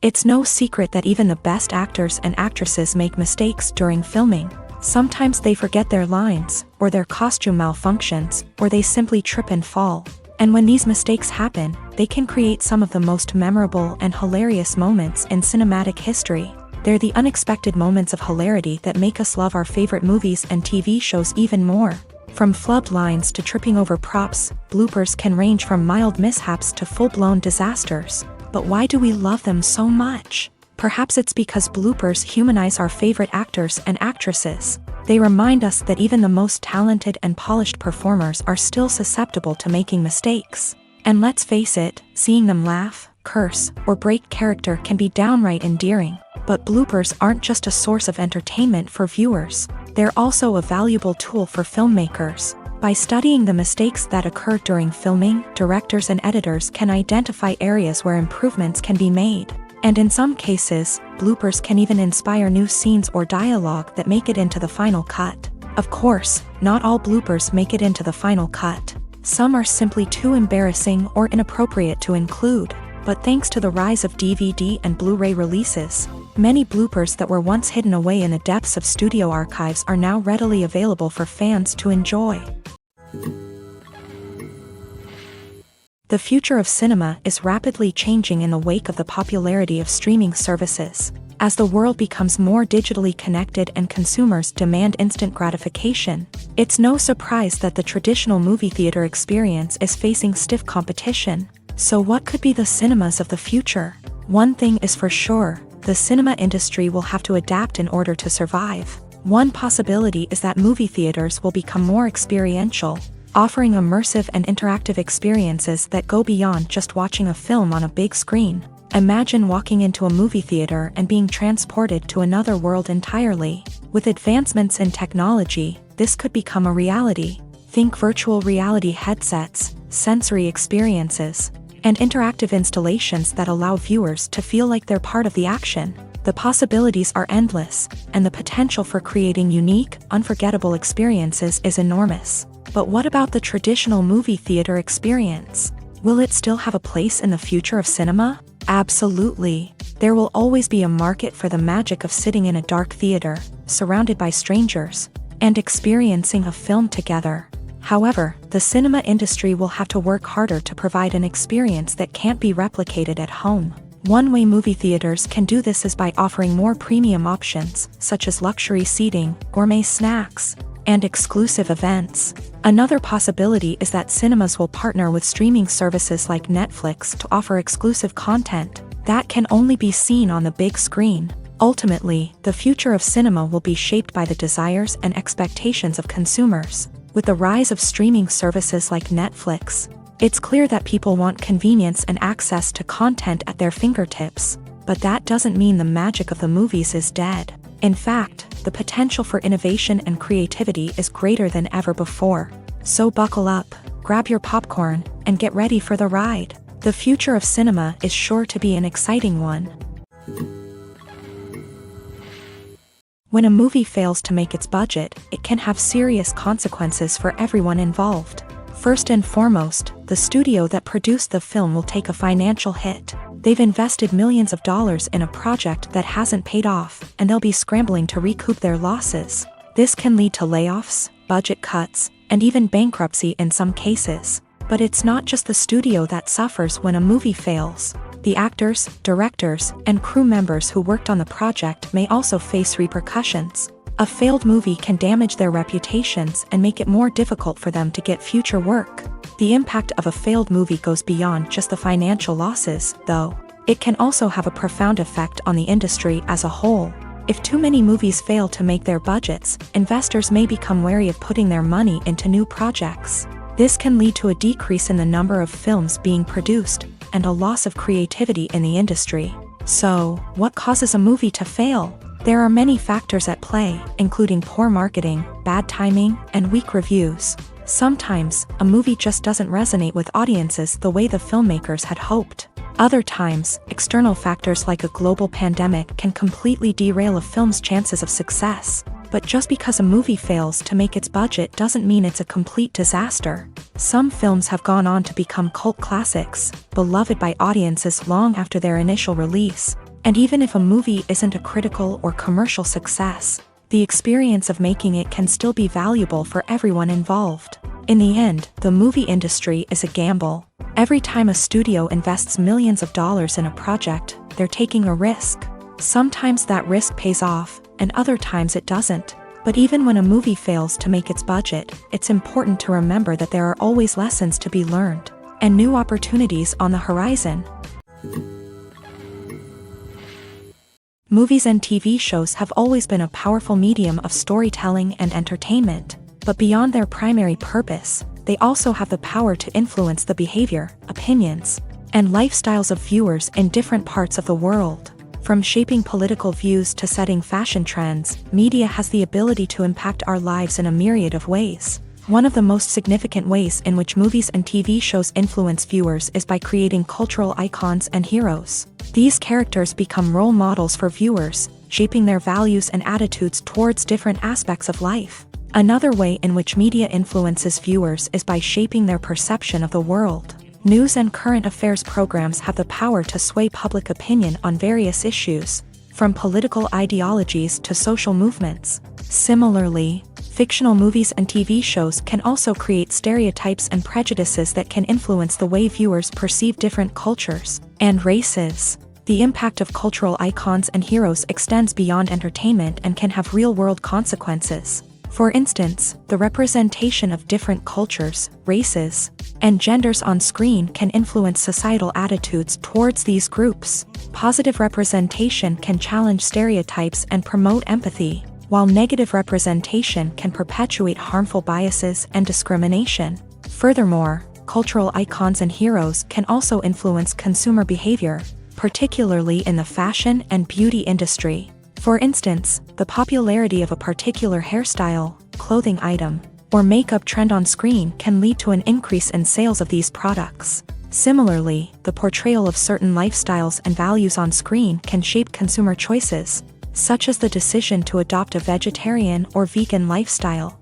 It's no secret that even the best actors and actresses make mistakes during filming. Sometimes they forget their lines, or their costume malfunctions, or they simply trip and fall. And when these mistakes happen, they can create some of the most memorable and hilarious moments in cinematic history. They're the unexpected moments of hilarity that make us love our favorite movies and TV shows even more. From flubbed lines to tripping over props, bloopers can range from mild mishaps to full-blown disasters. But why do we love them so much? Perhaps it's because bloopers humanize our favorite actors and actresses. They remind us that even the most talented and polished performers are still susceptible to making mistakes. And let's face it, seeing them laugh, curse, or break character can be downright endearing. But bloopers aren't just a source of entertainment for viewers. They're also a valuable tool for filmmakers. By studying the mistakes that occur during filming, directors and editors can identify areas where improvements can be made. And in some cases, bloopers can even inspire new scenes or dialogue that make it into the final cut. Of course, not all bloopers make it into the final cut. Some are simply too embarrassing or inappropriate to include. But thanks to the rise of DVD and Blu-ray releases, many bloopers that were once hidden away in the depths of studio archives are now readily available for fans to enjoy. The future of cinema is rapidly changing in the wake of the popularity of streaming services. As the world becomes more digitally connected and consumers demand instant gratification, it's no surprise that the traditional movie theater experience is facing stiff competition. So what could be the cinemas of the future? One thing is for sure, the cinema industry will have to adapt in order to survive. One possibility is that movie theaters will become more experiential, offering immersive and interactive experiences that go beyond just watching a film on a big screen. Imagine walking into a movie theater and being transported to another world entirely. With advancements in technology, this could become a reality. Think virtual reality headsets, sensory experiences, and interactive installations that allow viewers to feel like they're part of the action. The possibilities are endless, and the potential for creating unique, unforgettable experiences is enormous. But what about the traditional movie theater experience? Will it still have a place in the future of cinema? Absolutely. There will always be a market for the magic of sitting in a dark theater, surrounded by strangers, and experiencing a film together. However, the cinema industry will have to work harder to provide an experience that can't be replicated at home. One way movie theaters can do this is by offering more premium options, such as luxury seating, gourmet snacks, and exclusive events. Another possibility is that cinemas will partner with streaming services like Netflix to offer exclusive content that can only be seen on the big screen. Ultimately, the future of cinema will be shaped by the desires and expectations of consumers. With the rise of streaming services like Netflix, it's clear that people want convenience and access to content at their fingertips. But that doesn't mean the magic of the movies is dead. In fact, the potential for innovation and creativity is greater than ever before. So buckle up, grab your popcorn, and get ready for the ride. The future of cinema is sure to be an exciting one. When a movie fails to make its budget, it can have serious consequences for everyone involved. First and foremost, the studio that produced the film will take a financial hit. They've invested millions of dollars in a project that hasn't paid off, and they'll be scrambling to recoup their losses. This can lead to layoffs, budget cuts, and even bankruptcy in some cases. But it's not just the studio that suffers when a movie fails. The actors, directors, and crew members who worked on the project may also face repercussions. A failed movie can damage their reputations and make it more difficult for them to get future work. The impact of a failed movie goes beyond just the financial losses, though. It can also have a profound effect on the industry as a whole. If too many movies fail to make their budgets, investors may become wary of putting their money into new projects. This can lead to a decrease in the number of films being produced, and a loss of creativity in the industry. So, what causes a movie to fail? There are many factors at play, including poor marketing, bad timing, and weak reviews. Sometimes, a movie just doesn't resonate with audiences the way the filmmakers had hoped. Other times, external factors like a global pandemic can completely derail a film's chances of success. But just because a movie fails to make its budget doesn't mean it's a complete disaster. Some films have gone on to become cult classics, beloved by audiences long after their initial release. And even if a movie isn't a critical or commercial success, the experience of making it can still be valuable for everyone involved. In the end, the movie industry is a gamble. Every time a studio invests millions of dollars in a project, they're taking a risk. Sometimes that risk pays off, and other times it doesn't. But even when a movie fails to make its budget, it's important to remember that there are always lessons to be learned, and new opportunities on the horizon. Movies and TV shows have always been a powerful medium of storytelling and entertainment, but beyond their primary purpose, they also have the power to influence the behavior, opinions, and lifestyles of viewers in different parts of the world. From shaping political views to setting fashion trends, media has the ability to impact our lives in a myriad of ways. One of the most significant ways in which movies and TV shows influence viewers is by creating cultural icons and heroes. These characters become role models for viewers, shaping their values and attitudes towards different aspects of life. Another way in which media influences viewers is by shaping their perception of the world. News and current affairs programs have the power to sway public opinion on various issues, from political ideologies to social movements. Similarly, fictional movies and TV shows can also create stereotypes and prejudices that can influence the way viewers perceive different cultures and races. The impact of cultural icons and heroes extends beyond entertainment and can have real-world consequences. For instance, the representation of different cultures, races, and genders on screen can influence societal attitudes towards these groups. Positive representation can challenge stereotypes and promote empathy, while negative representation can perpetuate harmful biases and discrimination. Furthermore, cultural icons and heroes can also influence consumer behavior, particularly in the fashion and beauty industry. For instance, the popularity of a particular hairstyle, clothing item, or makeup trend on screen can lead to an increase in sales of these products. Similarly, the portrayal of certain lifestyles and values on screen can shape consumer choices, such as the decision to adopt a vegetarian or vegan lifestyle.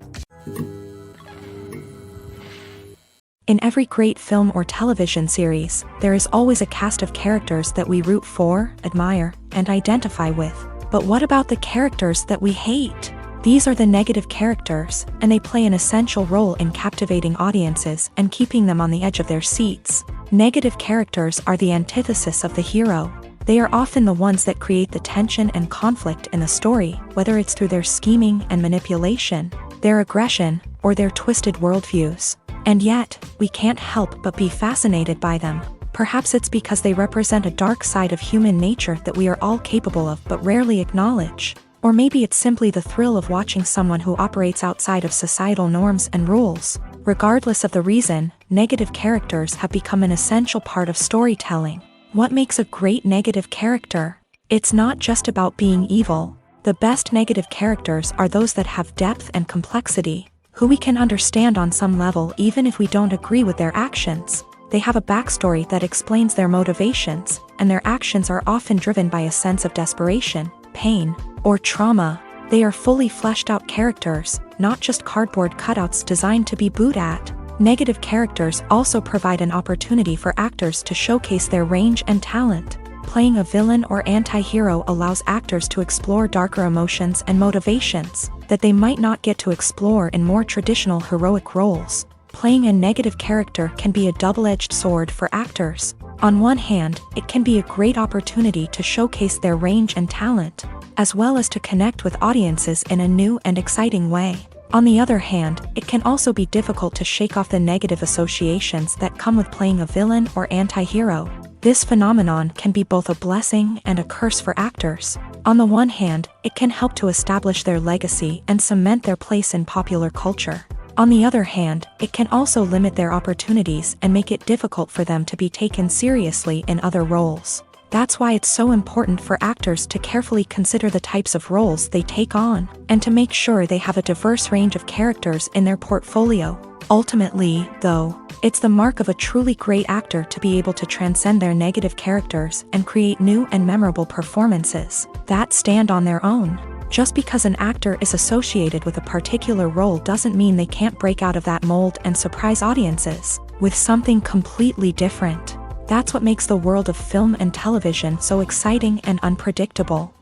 In every great film or television series, there is always a cast of characters that we root for, admire, and identify with. But what about the characters that we hate? These are the negative characters, and they play an essential role in captivating audiences and keeping them on the edge of their seats. Negative characters are the antithesis of the hero. They are often the ones that create the tension and conflict in the story, whether it's through their scheming and manipulation, their aggression, or their twisted worldviews. And yet, we can't help but be fascinated by them. Perhaps it's because they represent a dark side of human nature that we are all capable of but rarely acknowledge. Or maybe it's simply the thrill of watching someone who operates outside of societal norms and rules. Regardless of the reason, negative characters have become an essential part of storytelling. What makes a great negative character? It's not just about being evil. The best negative characters are those that have depth and complexity, who we can understand on some level even if we don't agree with their actions. They have a backstory that explains their motivations, and their actions are often driven by a sense of desperation, pain, or trauma. They are fully fleshed out characters, not just cardboard cutouts designed to be booed at. Negative characters also provide an opportunity for actors to showcase their range and talent. Playing a villain or anti-hero allows actors to explore darker emotions and motivations that they might not get to explore in more traditional heroic roles. Playing a negative character can be a double-edged sword for actors. On one hand, it can be a great opportunity to showcase their range and talent, as well as to connect with audiences in a new and exciting way. On the other hand, it can also be difficult to shake off the negative associations that come with playing a villain or anti-hero. This phenomenon can be both a blessing and a curse for actors. On the one hand, it can help to establish their legacy and cement their place in popular culture. On the other hand, it can also limit their opportunities and make it difficult for them to be taken seriously in other roles. That's why it's so important for actors to carefully consider the types of roles they take on, and to make sure they have a diverse range of characters in their portfolio. Ultimately, though, it's the mark of a truly great actor to be able to transcend their negative characters and create new and memorable performances that stand on their own. Just because an actor is associated with a particular role doesn't mean they can't break out of that mold and surprise audiences with something completely different. That's what makes the world of film and television so exciting and unpredictable.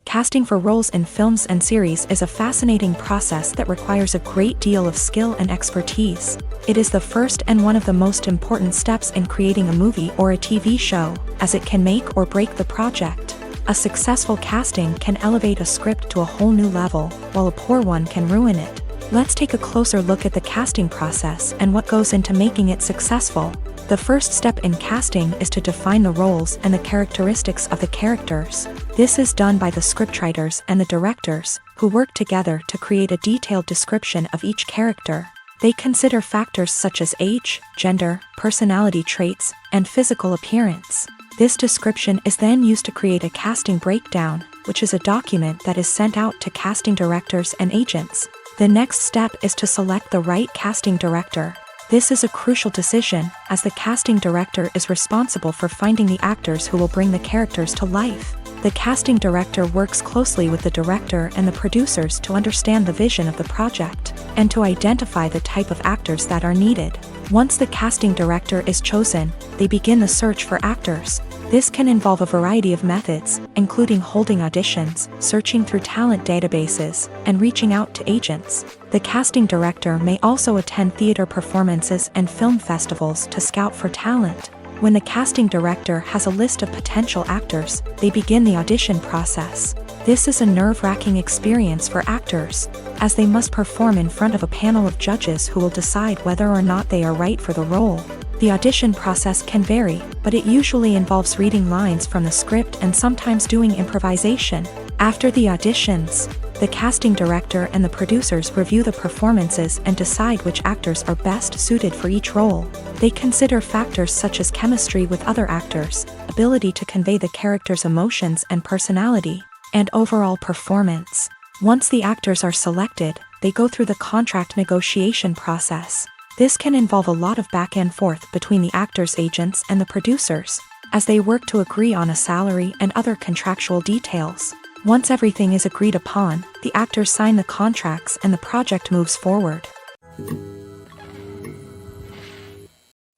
Casting for roles in films and series is a fascinating process that requires a great deal of skill and expertise. It is the first and one of the most important steps in creating a movie or a TV show, as it can make or break the project. A successful casting can elevate a script to a whole new level, while a poor one can ruin it. Let's take a closer look at the casting process and what goes into making it successful. The first step in casting is to define the roles and the characteristics of the characters. This is done by the scriptwriters and the directors, who work together to create a detailed description of each character. They consider factors such as age, gender, personality traits, and physical appearance. This description is then used to create a casting breakdown, which is a document that is sent out to casting directors and agents. The next step is to select the right casting director. This is a crucial decision, as the casting director is responsible for finding the actors who will bring the characters to life. The casting director works closely with the director and the producers to understand the vision of the project, and to identify the type of actors that are needed. Once the casting director is chosen, they begin the search for actors. This can involve a variety of methods, including holding auditions, searching through talent databases, and reaching out to agents. The casting director may also attend theater performances and film festivals to scout for talent. When the casting director has a list of potential actors, they begin the audition process. This is a nerve-wracking experience for actors, as they must perform in front of a panel of judges who will decide whether or not they are right for the role. The audition process can vary, but it usually involves reading lines from the script and sometimes doing improvisation. After the auditions, the casting director and the producers review the performances and decide which actors are best suited for each role. They consider factors such as chemistry with other actors, ability to convey the character's emotions and personality, and overall performance. Once the actors are selected, they go through the contract negotiation process. This can involve a lot of back and forth between the actors' agents and the producers, as they work to agree on a salary and other contractual details. Once everything is agreed upon, the actors sign the contracts and the project moves forward.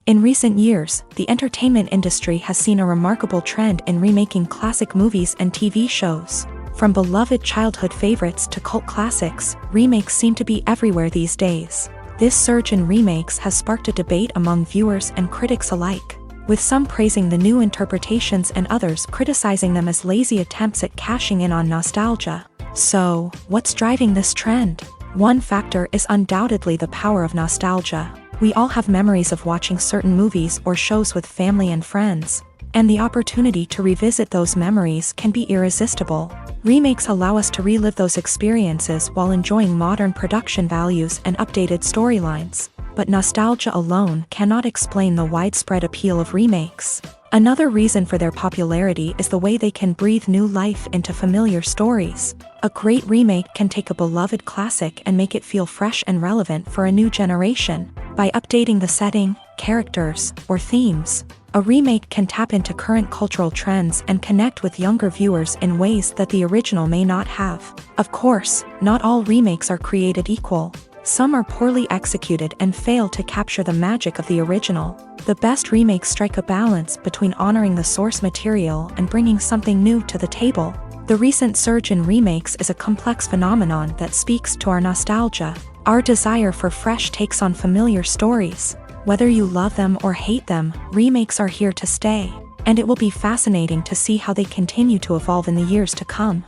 In recent years, the entertainment industry has seen a remarkable trend in remaking classic movies and TV shows. From beloved childhood favorites to cult classics, remakes seem to be everywhere these days. This surge in remakes has sparked a debate among viewers and critics alike, with some praising the new interpretations and others criticizing them as lazy attempts at cashing in on nostalgia. So, what's driving this trend? One factor is undoubtedly the power of nostalgia. We all have memories of watching certain movies or shows with family and friends, and the opportunity to revisit those memories can be irresistible. Remakes allow us to relive those experiences while enjoying modern production values and updated storylines. But nostalgia alone cannot explain the widespread appeal of remakes. Another reason for their popularity is the way they can breathe new life into familiar stories. A great remake can take a beloved classic and make it feel fresh and relevant for a new generation. By updating the setting, characters, or themes, a remake can tap into current cultural trends and connect with younger viewers in ways that the original may not have. Of course, not all remakes are created equal. Some are poorly executed and fail to capture the magic of the original. The best remakes strike a balance between honoring the source material and bringing something new to the table. The recent surge in remakes is a complex phenomenon that speaks to our nostalgia, our desire for fresh takes on familiar stories. Whether you love them or hate them, remakes are here to stay, and it will be fascinating to see how they continue to evolve in the years to come.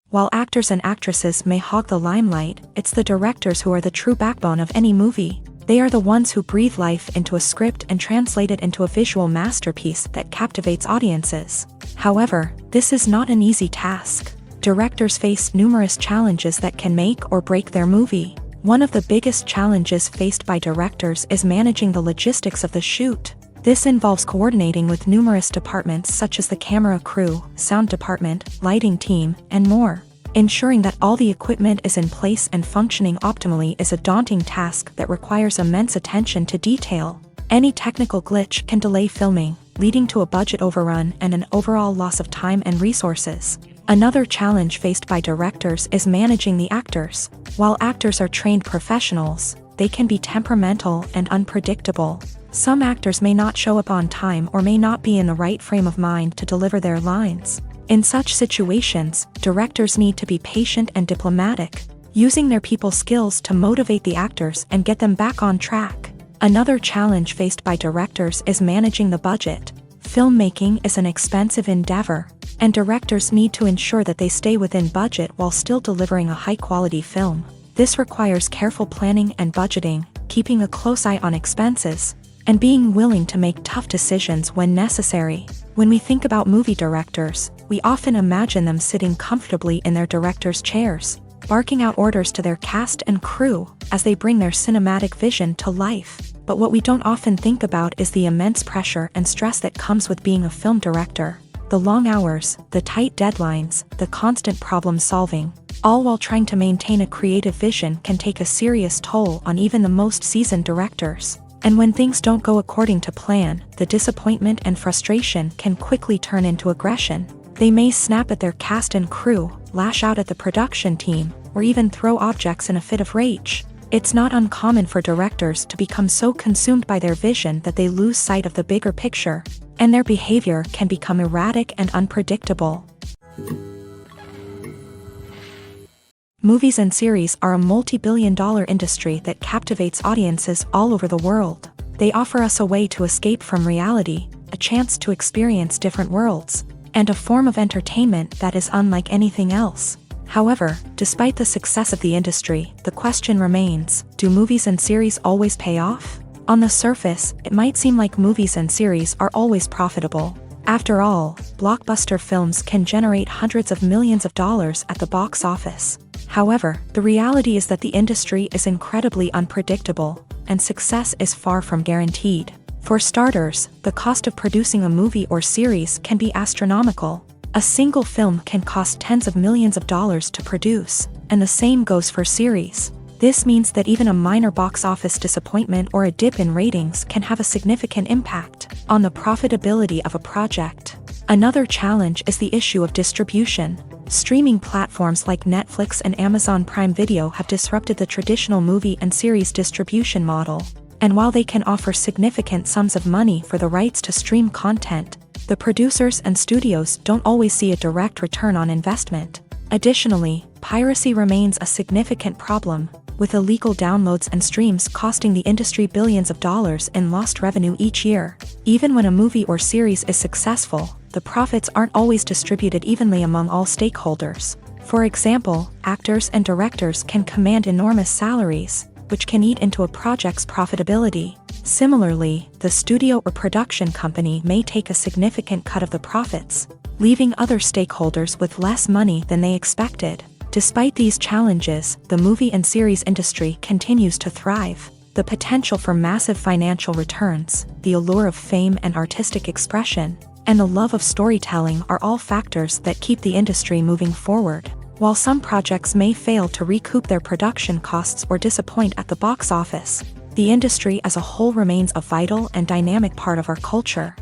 While actors and actresses may hog the limelight, it's the directors who are the true backbone of any movie. They are the ones who breathe life into a script and translate it into a visual masterpiece that captivates audiences. However, this is not an easy task. Directors face numerous challenges that can make or break their movie. One of the biggest challenges faced by directors is managing the logistics of the shoot. This involves coordinating with numerous departments such as the camera crew, sound department, lighting team, and more. Ensuring that all the equipment is in place and functioning optimally is a daunting task that requires immense attention to detail. Any technical glitch can delay filming, leading to a budget overrun and an overall loss of time and resources. Another challenge faced by directors is managing the actors. While actors are trained professionals, they can be temperamental and unpredictable. Some actors may not show up on time or may not be in the right frame of mind to deliver their lines. In such situations, directors need to be patient and diplomatic, using their people skills to motivate the actors and get them back on track. Another challenge faced by directors is managing the budget. Filmmaking is an expensive endeavor, and directors need to ensure that they stay within budget while still delivering a high-quality film. This requires careful planning and budgeting, keeping a close eye on expenses, and being willing to make tough decisions when necessary. When we think about movie directors, we often imagine them sitting comfortably in their director's chairs, barking out orders to their cast and crew as they bring their cinematic vision to life. But what we don't often think about is the immense pressure and stress that comes with being a film director. The long hours, the tight deadlines, the constant problem solving, all while trying to maintain a creative vision can take a serious toll on even the most seasoned directors. And when things don't go according to plan, the disappointment and frustration can quickly turn into aggression. They may snap at their cast and crew, lash out at the production team, or even throw objects in a fit of rage. It's not uncommon for directors to become so consumed by their vision that they lose sight of the bigger picture, and their behavior can become erratic and unpredictable. Movies and series are a multi-billion-dollar industry that captivates audiences all over the world. They offer us a way to escape from reality, a chance to experience different worlds, and a form of entertainment that is unlike anything else. However, despite the success of the industry, the question remains, do movies and series always pay off? On the surface, it might seem like movies and series are always profitable. After all, blockbuster films can generate hundreds of millions of dollars at the box office. However, the reality is that the industry is incredibly unpredictable, and success is far from guaranteed. For starters, the cost of producing a movie or series can be astronomical. A single film can cost tens of millions of dollars to produce, and the same goes for series. This means that even a minor box office disappointment or a dip in ratings can have a significant impact on the profitability of a project. Another challenge is the issue of distribution. Streaming platforms like Netflix and Amazon Prime Video have disrupted the traditional movie and series distribution model. And while they can offer significant sums of money for the rights to stream content, the producers and studios don't always see a direct return on investment. Additionally, piracy remains a significant problem, with illegal downloads and streams costing the industry billions of dollars in lost revenue each year. Even when a movie or series is successful, the profits aren't always distributed evenly among all stakeholders. For example, actors and directors can command enormous salaries, which can eat into a project's profitability. Similarly, the studio or production company may take a significant cut of the profits, leaving other stakeholders with less money than they expected. Despite these challenges, the movie and series industry continues to thrive. The potential for massive financial returns, the allure of fame and artistic expression, and the love of storytelling are all factors that keep the industry moving forward. While some projects may fail to recoup their production costs or disappoint at the box office, the industry as a whole remains a vital and dynamic part of our culture.